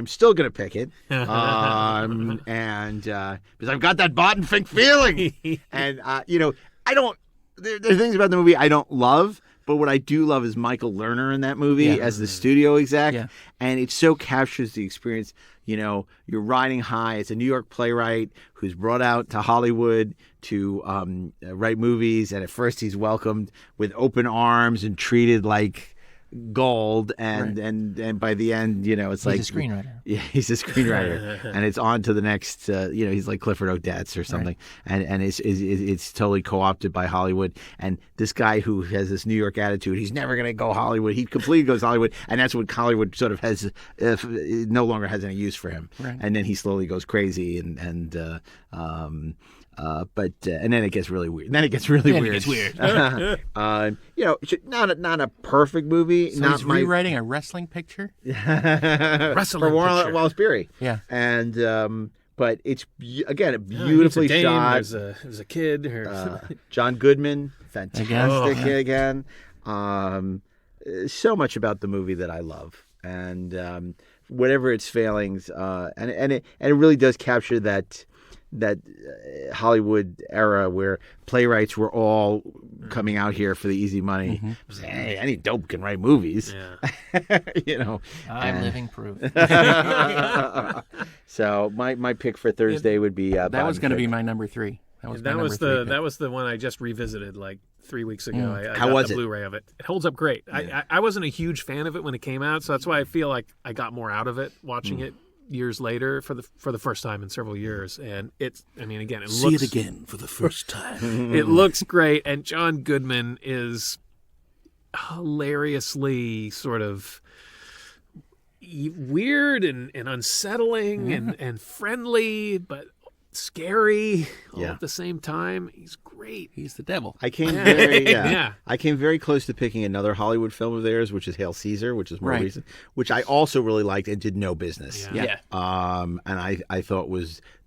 still going to pick it, and because I've got that Barton Fink feeling. And, I don't, there are things about the movie I don't love, but what I do love is Michael Lerner in that movie as the studio exec, and it so captures the experience. You're riding high. It's a New York playwright who's brought out to Hollywood to write movies, and at first he's welcomed with open arms and treated like gold, and by the end, it's like he's a screenwriter. Yeah, he's a screenwriter, and it's on to the next. He's like Clifford Odets or something, and it's totally co-opted by Hollywood. And this guy who has this New York attitude, he's never going to go Hollywood. He completely goes Hollywood, and that's what Hollywood sort of has. No longer has any use for him, and then he slowly goes crazy, and then it gets really weird. Not a perfect movie. So he's rewriting a wrestling picture? For Wallace Beery. Yeah. And, but it's, again, a beautifully shot. There's a kid. John Goodman, fantastic again. So much about the movie that I love. And whatever its failings, and it really does capture that Hollywood era where playwrights were all coming out here for the easy money. Saying, hey, any dope can write movies. I'm living proof. So my pick for Thursday would be that was going to be my number 3. That was the one I just revisited like 3 weeks ago. I How got was the it? Blu-ray of it. It holds up great. I wasn't a huge fan of it when it came out, so that's why I feel like I got more out of it watching it years later for the first time in several years. And it looks, see it again for the first time. It looks great, and John Goodman is hilariously sort of weird and unsettling and friendly, but scary all at the same time. He's great. He's the devil. I came very close to picking another Hollywood film of theirs, which is Hail Caesar, which is more recent, which I also really liked and did no business. Yeah. And I thought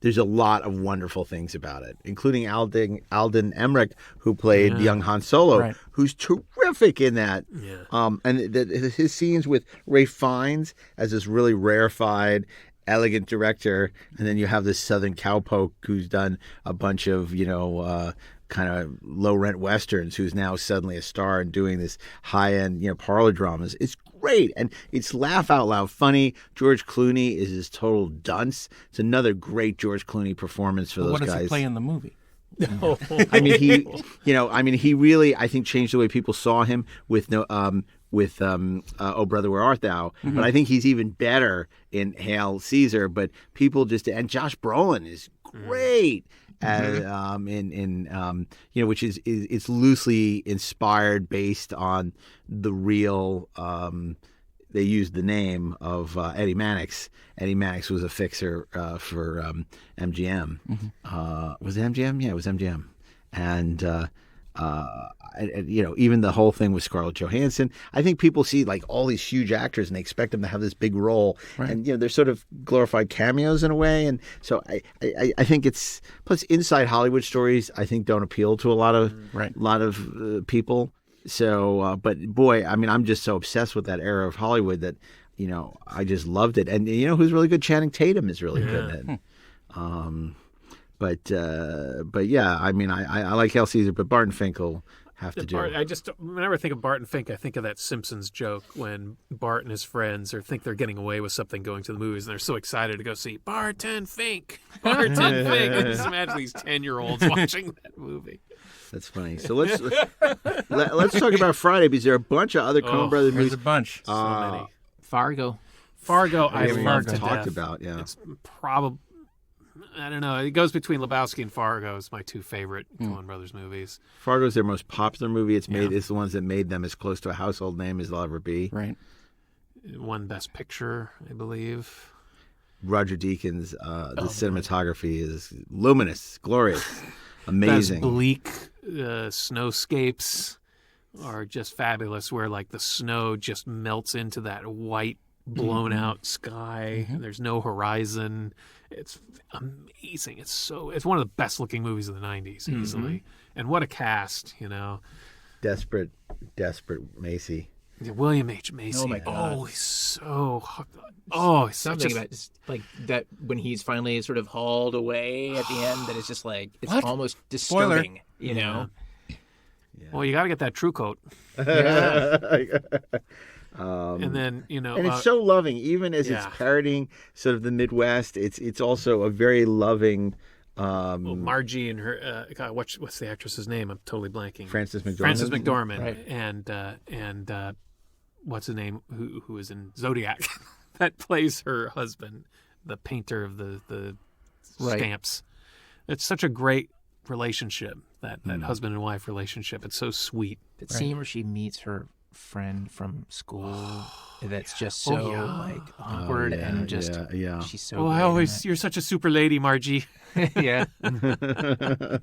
there's a lot of wonderful things about it, including Alden Ehrenreich, who played young Han Solo, who's terrific in that. Yeah. And his scenes with Ralph Fiennes as this really rarefied, elegant director, and then you have this Southern cowpoke who's done a bunch of kind of low rent westerns, who's now suddenly a star and doing this high end parlor dramas. It's great, and it's laugh out loud funny. George Clooney is this total dunce. It's another great George Clooney performance for those guys. What does he play in the movie? He really, I think, changed the way people saw him with Oh Brother, Where Art Thou? But I think he's even better in Hail Caesar. But people and Josh Brolin is great. Which is it's loosely inspired based on the real. They used the name of Eddie Mannix. Eddie Mannix was a fixer for MGM. Was it MGM? Yeah, it was MGM. And even the whole thing with Scarlett Johansson, I think people see like all these huge actors and they expect them to have this big role, and they're sort of glorified cameos in a way. And so I think it's, plus inside Hollywood stories I think don't appeal to a lot of people. So, but boy, I'm just so obsessed with that era of Hollywood that I just loved it. And who's really good? Channing Tatum is really good at it. But yeah, I like Hail Caesar, but Barton Fink will have to do it. Whenever I think of Barton Fink, I think of that Simpsons joke when Bart and his friends think they're getting away with something going to the movies, and they're so excited to go see Barton Fink. Barton Fink. I just imagine these 10-year-olds watching that movie. That's funny. So let's talk about Friday, because there are a bunch of other Coen Brothers There's movies. a bunch. So many. Fargo. I we love to talked death. about, yeah. It's probably, I don't know. It goes between Lebowski and Fargo. It's my two favorite Coen Brothers movies. Fargo's their most popular movie. It's Yeah. the ones that made them as close to a household name as they'll ever be. Right. It won Best Picture, I believe. Roger Deakins, the cinematography is luminous, glorious, amazing. Those bleak snowscapes are just fabulous, where like the snow just melts into that white, blown out sky. There's no horizon. It's amazing. It's one of the best looking movies of the 90s, easily. And what a cast, you know. Desperate Macy. Yeah, William H. Macy. Oh, my God. Oh, he's so... he's Something such about just like that when he's finally sort of hauled away at the end, that it's just like it's What? almost disturbing, you know. Well, you got to get that true coat. Yeah. And then, you know... And it's so loving, even as it's yeah. parodying sort of the Midwest. It's also a very loving. well, Margie and her... God, what's the actress's name? I'm totally blanking. Frances McDormand. Frances McDormand. Right. And what's his name? Who is in Zodiac? That plays her husband, the painter of the Right. stamps. It's such a great relationship, that husband and wife relationship. It's so sweet. That scene where she meets her friend from school, that's just so like awkward and just she's so. Oh, great in you're such a super lady, Margie. that. Yeah,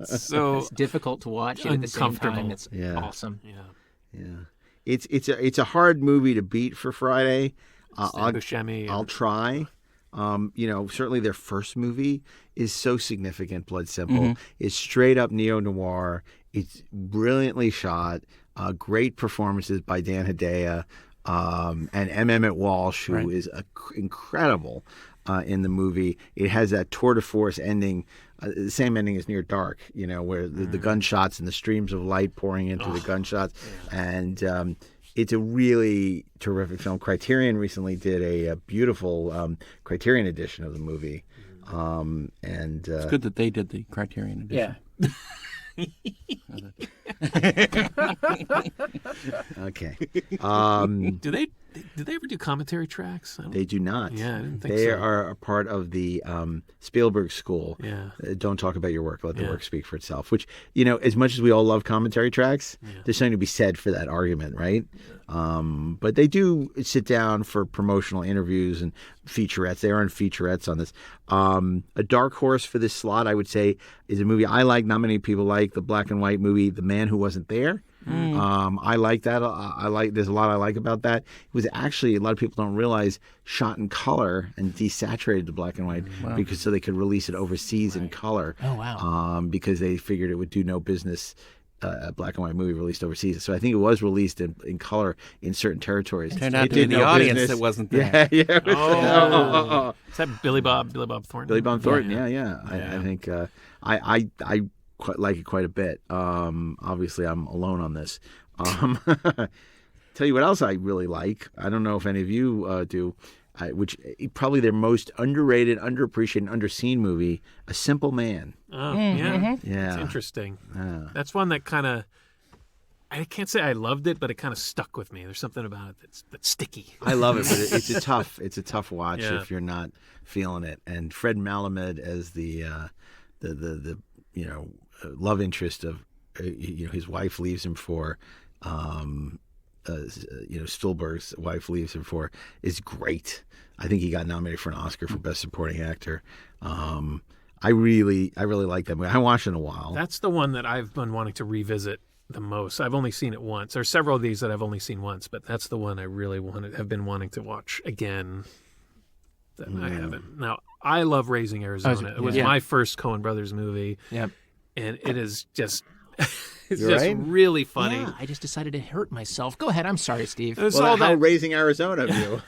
So it's difficult to watch, and at the same time, it's awesome. yeah, It's a hard movie to beat for Friday. Stan Buscemi. I'll try. Certainly their first movie is so significant. Blood Simple. It's straight up neo-noir. It's brilliantly shot. Great performances by Dan Hedaya and M. Emmett Walsh, who is incredible in the movie. It has that tour de force ending, the same ending as Near Dark, where the gunshots and the streams of light pouring into the gunshots. And it's a really terrific film. Criterion recently did a beautiful Criterion edition of the movie. It's good that they did the Criterion edition. Yeah. Okay. Do they ever do commentary tracks? They do not. Yeah, I didn't think they so. are a part of the Spielberg school. Yeah. Don't talk about your work. Let the work speak for itself. Which, as much as we all love commentary tracks, there's something to be said for that argument, right? But they do sit down for promotional interviews and featurettes. They are in featurettes on this. A dark horse for this slot, I would say, is a movie I like. Not many people like, the black and white movie, The Man Who Wasn't There. I like that. There's a lot I like about that. It was actually, a lot of people don't realize, shot in color and desaturated to black and white because so they could release it overseas in color. Oh wow. Because they figured it would do no business. A black and white movie released overseas, so I think it was released in color in certain territories. Turned out It to be did the no audience business. that wasn't there. Yeah. Oh. Is that Billy Bob Thornton? Billy Bob Thornton. Yeah. Yeah. I think I quite like it quite a bit. Obviously, I'm alone on this. Tell you what else I really like. I don't know if any of you do. Which probably their most underrated, underappreciated, underseen movie, A Simple Man. Oh, yeah. Yeah. It's interesting. That's one that kind of, I can't say I loved it, but it kind of stuck with me. There's something about it that's sticky. I love it, but it's a tough watch Yeah. if you're not feeling it. And Fred Malamed as the love interest of his wife leaves him for. Spielberg's wife leaves him for is great. I think he got nominated for an Oscar for Best Supporting Actor. I really like that movie. I haven't watched it in a while. That's the one that I've been wanting to revisit the most. I've only seen it once. There's several of these that I've only seen once, but that's the one I really have been wanting to watch again that I haven't. Now, I love Raising Arizona. It was my first Coen Brothers movie. Yep. And it is just... It's You're just right? really funny. Yeah, I just decided to hurt myself. Go ahead. I'm sorry, Steve. It's Well, all how that, Raising Arizona of you.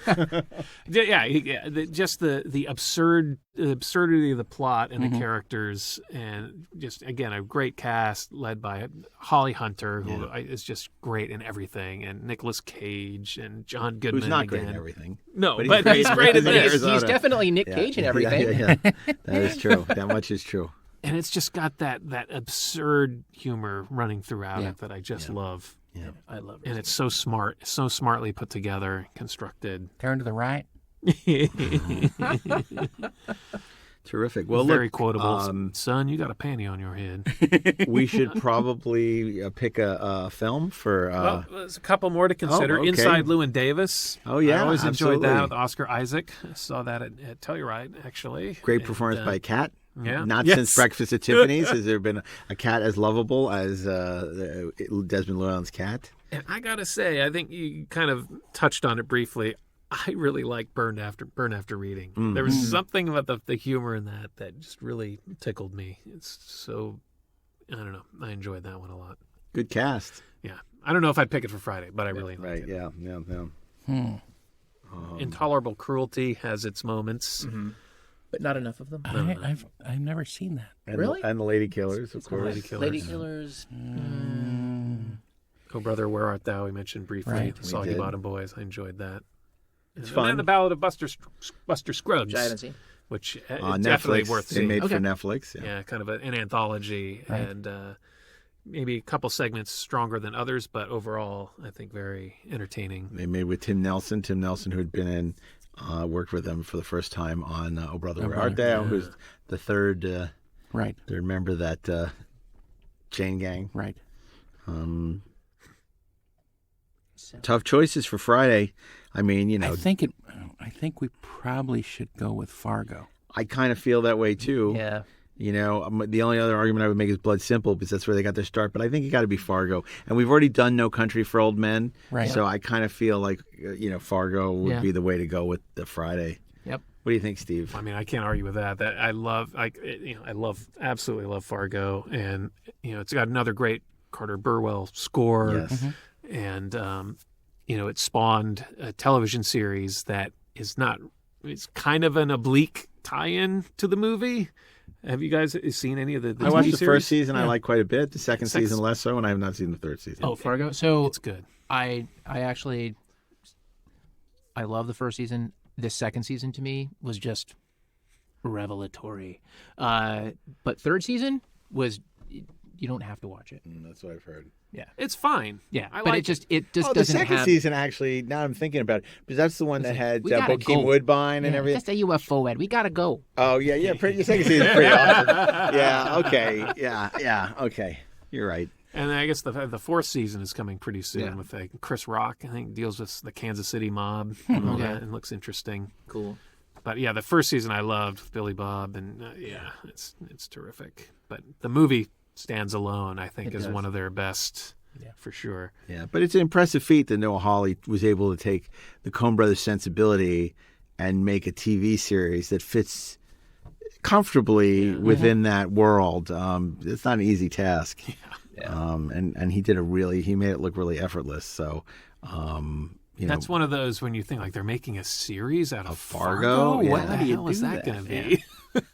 just the absurdity of the plot and the characters, and just again a great cast led by Holly Hunter, who is just great in everything, and Nicolas Cage and John Goodman. Who's not again. great in everything. No, But but he's great in in this. Arizona. He's definitely Nick Cage in everything. Yeah. That is true. That much is true. And it's just got that absurd humor running throughout Yeah. it that I just love. Yeah. I love And it's so smart, so smartly put together, constructed. Turn to the right. Terrific. Well, Very look, quotable. Son, you got a panty on your head. we should probably pick a film for. Well, there's a couple more to consider. okay. Inside Llewyn Davis. Oh, yeah, I always enjoyed that absolutely. with Oscar Isaac. I saw that at Telluride, actually. Great And, performance by a cat. yeah. Not Yes. since Breakfast at Tiffany's has there been a cat as lovable as Desmond Llewellyn's cat. And I gotta say, I think you kind of touched on it briefly. I really like Burn After Reading. There was something about the humor in that just really tickled me. It's so, I don't know. I enjoyed that one a lot. Good cast. Yeah. I don't know if I'd pick it for Friday, but I really liked Right. it. Yeah. Intolerable Cruelty has its moments. But not enough of them. I've never seen that. And, Really? And the Lady Killers, of course. Lady Killers. Lady Killers. Oh, Brother, Where Art Thou? We mentioned briefly. Right. The Soggy did. Bottom Boys. I enjoyed that. It's And fun. then the Ballad of Buster Scruggs, Which I haven't seen. which On definitely Netflix. worth They seeing. made Okay. for Netflix. Yeah. Yeah, kind of an anthology, Right. and maybe a couple segments stronger than others, but overall, I think very entertaining. They made with Tim Nelson. Tim Nelson, who had been in, worked with them for the first time on Oh Brother, Where Art Thou, who's the third Right. member of that chain gang. Right. Tough choices for Friday. I mean, I think we probably should go with Fargo. I kind of feel that way too. Yeah. You know, the only other argument I would make is Blood Simple because that's where they got their start. But I think it got to be Fargo, and we've already done No Country for Old Men. Right. So I kind of feel like Fargo would Yeah. be the way to go with the Friday. Yep. What do you think, Steve? I mean, I can't argue with that. I absolutely love Fargo, and it's got another great Carter Burwell score. Yes. And it spawned a television series that is not. It's kind of an oblique tie-in to the movie. Have you guys seen any of the I watched TV the series? first season. I like quite a bit. The second Second- season less so, and I have not seen the third season. Oh, Fargo. So It's good. I actually love the first season. This second season to me was just revelatory. But third season was you don't have to watch it. That's what I've heard. Yeah. It's fine. Yeah. I but like it just it Oh, the doesn't second have season actually. Now I'm thinking about it because that's the one that had we gotta Bokeem go. Woodbine and everything. Just a UFO, Ed. We gotta go. Oh yeah. Your second season is pretty awesome. Yeah. Okay. Yeah. Okay. You're right. And I guess the fourth season is coming pretty soon Yeah. with Chris Rock. I think deals with the Kansas City mob and all Okay. that, and looks interesting. Cool. But yeah, the first season I loved with Billy Bob, and it's terrific. But the movie stands alone, I think, It is does. one of their best, for sure. Yeah, but it's an impressive feat that Noah Hawley was able to take the Coen Brothers sensibility and make a TV series that fits comfortably within that world. It's not an easy task. And he made it look really effortless. So, That's one of those when you think like they're making a series out of Fargo? Fargo. Yeah. What the How do you hell is do that that? going to be?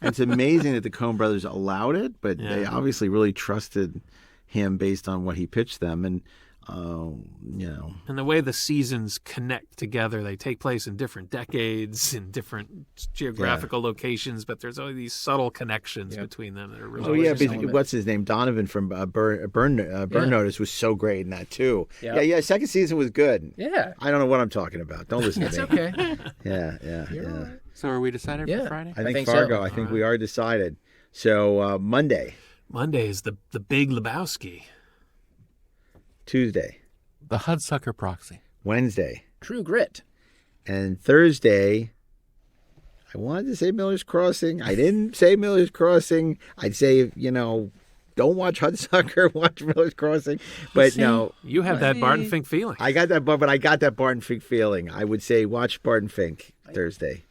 it's amazing that the Coen Brothers allowed it, but they Yeah. obviously really trusted him based on what he pitched them. And, And the way the seasons connect together, they take place in different decades, in different geographical locations, but there's always these subtle connections between them that are really. Oh yeah, just but what's his name? Donovan from Burn Notice was so great in that too. Yeah. Second season was good. Yeah. I don't know what I'm talking about. Don't listen It's to me. okay. Yeah. So are we decided Yeah. for Friday? I think so. Fargo. I think we are decided. So Monday, Monday is the Big Lebowski. Tuesday, The Hudsucker Proxy. Wednesday, True Grit. and Thursday. I wanted to say Miller's Crossing. I didn't say Miller's Crossing. I'd say don't watch Hudsucker, watch Miller's Crossing. But no, You have that Barton Fink feeling. I got that, but I got that Barton Fink feeling. I would say watch Barton Fink Thursday.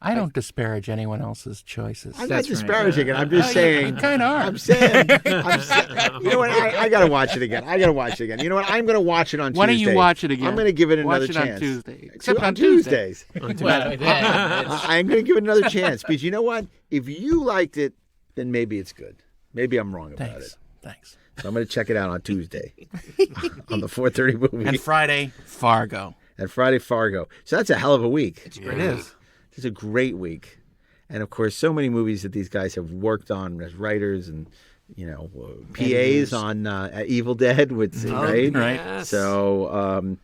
I don't disparage anyone else's choices. I'm not That's right. disparaging it. I'm just saying. You kind of are. I'm saying. You know what? I got to watch it again. You know what? I'm going to watch it on Tuesday. Why don't you watch it again? I'm going to give it another Watch it on chance. Tuesday. Except on on Tuesday. Tuesdays. Well, then I'm going to give it another chance because you know what? If you liked it, then maybe it's good. Maybe I'm wrong about it. Thanks. So I'm going to check it out on Tuesday on the 4:30 movie. And Friday, Fargo. And Friday, Fargo. So that's a hell of a week. It is. It's a great week. And of course, so many movies that these guys have worked on as writers and, PAs on Evil Dead, right? Yes. So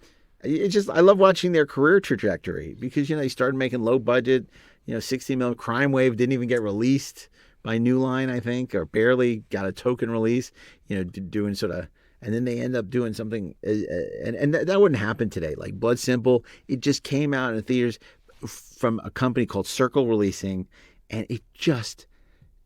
I love watching their career trajectory because, they started making low budget, 60 million. Crime Wave didn't even get released by New Line, I think, or barely got a token release, doing sort of, and then they end up doing something, and that wouldn't happen today. Like Blood Simple, it just came out in the theaters from a company called Circle Releasing, and it just,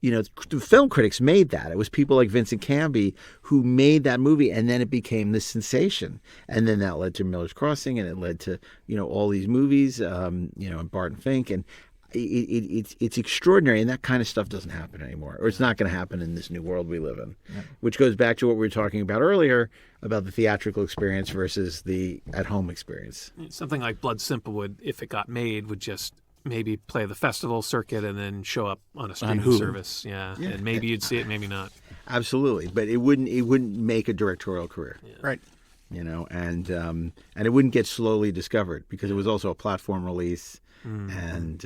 the film critics made that. It was people like Vincent Canby who made that movie, and then it became this sensation. And then that led to Miller's Crossing, and it led to, all these movies, and Barton Fink, and it's extraordinary, and that kind of stuff doesn't happen anymore, or it's not going to happen in this new world we live in, which goes back to what we were talking about earlier about the theatrical experience versus the at-home experience. Something like Blood Simple would, if it got made, would just maybe play the festival circuit and then show up on a streaming service. Yeah, and maybe you'd see it, maybe not. Absolutely, but it wouldn't make a directorial career. Yeah. Right. And it wouldn't get slowly discovered because it was also a platform release. And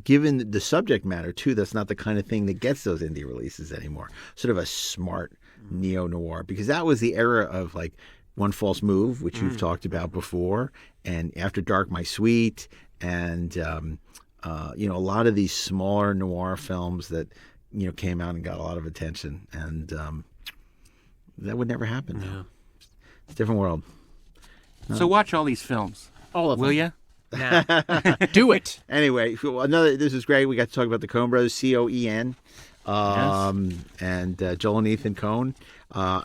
given the subject matter too, that's not the kind of thing that gets those indie releases anymore. Sort of a smart neo-noir, because that was the era of like One False Move, which you've talked about before, and After Dark, My Sweet, and a lot of these smaller noir films that came out and got a lot of attention, and that would never happen now. It's a different world. So watch all these films. All of them. Will you? Nah. Do it. Anyway, this is great. We got to talk about the Coen Brothers, COEN, and Joel and Ethan Coen,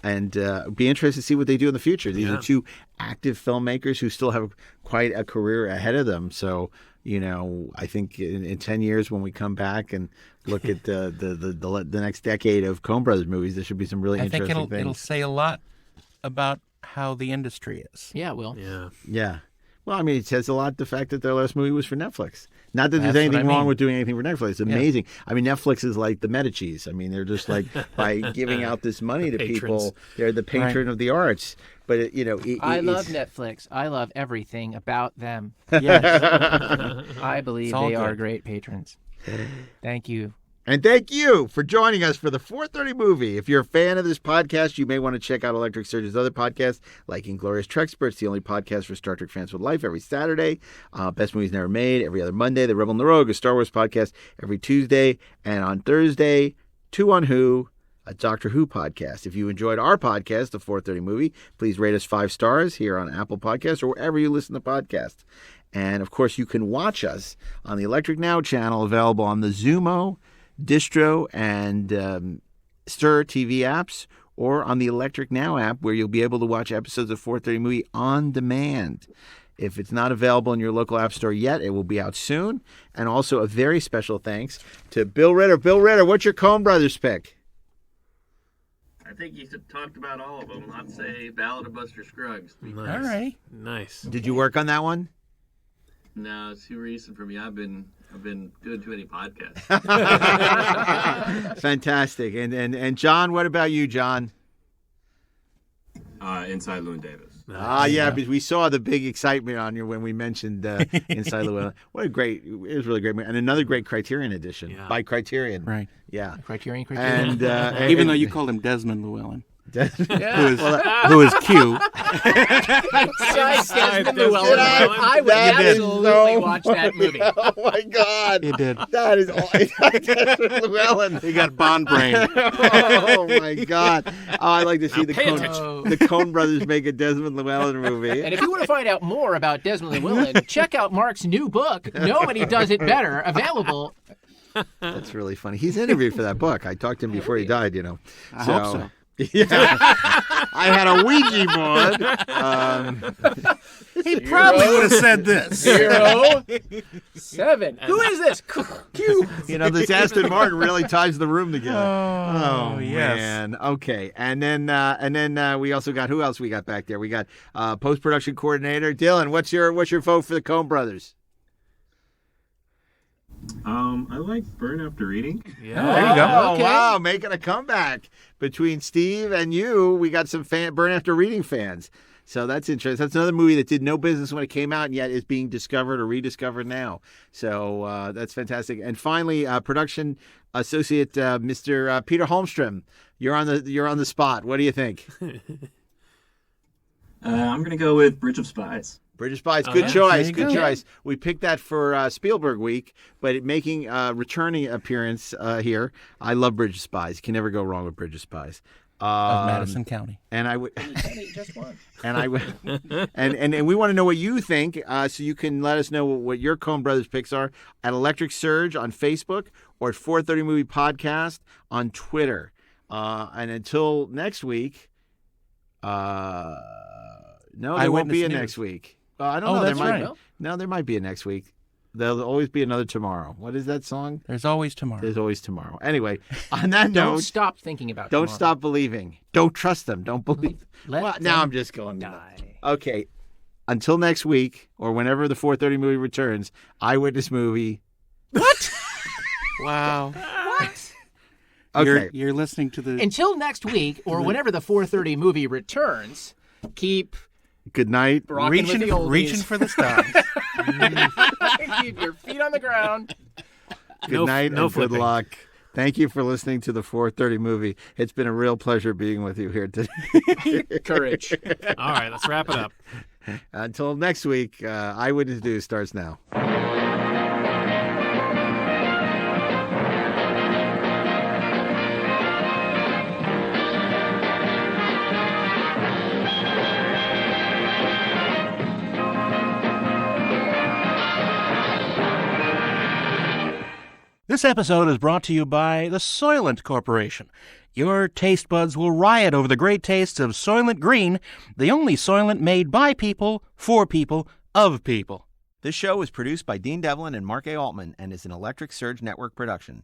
and be interested to see what they do in the future. These are two active filmmakers who still have quite a career ahead of them. So, I think in 10 years when we come back and look at the next decade of Coen Brothers movies, there should be some really interesting things. I think it'll say a lot about how the industry is. Yeah, it will. Yeah. Well, I mean, it says a lot, the fact that their last movie was for Netflix. Not that there's anything wrong with doing anything for Netflix. It's amazing. I mean, Netflix is like the Medicis. I mean, they're just like, by giving out this money to people, they're the patron of the arts. But, I love Netflix. I love everything about them. Yes. I believe they are great patrons. Thank you. And thank you for joining us for the 4:30 movie. If you're a fan of this podcast, you may want to check out Electric Surge's other podcasts, like Inglorious Trexperts, the only podcast for Star Trek fans with life, every Saturday. Best Movies Never Made, every other Monday. The Rebel and the Rogue, a Star Wars podcast, every Tuesday. And on Thursday, Two on Who, a Doctor Who podcast. If you enjoyed our podcast, the 4:30 movie, please rate us 5 stars here on Apple Podcasts or wherever you listen to podcasts. And, of course, you can watch us on the Electric Now channel, available on the Xumo, Distro, and Stirr TV apps, or on the Electric Now app, where you'll be able to watch episodes of 4:30 movie on demand. If it's not available in your local app store yet, it will be out soon. And also a very special thanks to Bill Ritter. Bill Ritter, what's your Coen Brothers pick? I think you talked about all of them. I'd say Ballad of Buster Scruggs. Nice. All right. Nice. Did you work on that one? No, it's too recent for me. I've been doing too many podcasts. Fantastic. And John, what about you, John? Inside Llewyn Davis. Yeah, because we saw the big excitement on you when we mentioned Inside Llewyn. It was really great. And another great Criterion edition by Criterion. Right. Yeah. Criterion. And even though you called him Desmond Llewellyn. Yeah. Who is Q. Desmond Llewellyn. I would absolutely watch that movie. Oh my God! He did. That is all. Desmond Llewellyn. He got Bond brain. Oh my God! Oh, I'd like to see the Coen Brothers make a Desmond Llewellyn movie. And if you want to find out more about Desmond Llewellyn, check out Mark's new book, Nobody Does It Better, available. That's really funny. He's interviewed for that book. I talked to him before he died. I hope so. Yeah, I had a Ouija board. He probably would have said this. 07. Who is this? Q. This Aston Martin really ties the room together. Oh yes. Man. Okay, and then we also got, who else we got back there? We got post-production coordinator Dylan. What's your vote for the Coen Brothers? I like Burn After Reading. Yeah. There you go. Oh, Okay. wow, making a comeback. Between Steve and you, we got some Burn After Reading fans. So that's interesting. That's another movie that did no business when it came out and yet is being discovered or rediscovered now. So that's fantastic. And finally, production associate Mr. Peter Holmstrom. You're on the spot. What do you think? I'm going to go with Bridge of Spies. Bridge of Spies. Oh, Good yeah. choice. There you Good go. choice. We picked that for Spielberg Week, but it making returning appearance here. I love Bridge of Spies. You can never go wrong with Bridge of Spies. Of Madison County. And I would, Just one. and I would, and we want to know what you think. So you can let us know what your Coen Brothers picks are at Electric Surge on Facebook or at 430 Movie Podcast on Twitter. And until next week, no, there won't Eyewitness be a News. next week. I don't Oh, know. that's there might, right. No, there might be a next week. There'll always be another tomorrow. What is that song? There's always tomorrow. There's always tomorrow. Anyway, on that Don't note, stop thinking about don't tomorrow. stop believing. Don't trust them. Don't believe. Let Well, now them I'm just going. die. Okay. Until next week or whenever the 430 movie returns, Eyewitness Movie. Wow. What? Okay. You're listening to the. Until next week, or whenever the 4:30 movie returns, keep Good night. rocking with the oldies. reaching for the stars. Keep your feet on the ground. Good night no and good flipping. luck. Thank you for listening to the 430 movie. It's been a real pleasure being with you here today. Courage. All right, let's wrap it up. Until next week, Eyewitness News starts now. This episode is brought to you by the Soylent Corporation. Your taste buds will riot over the great tastes of Soylent Green, the only Soylent made by people, for people, of people. This show was produced by Dean Devlin and Mark A. Altman and is an Electric Surge Network production.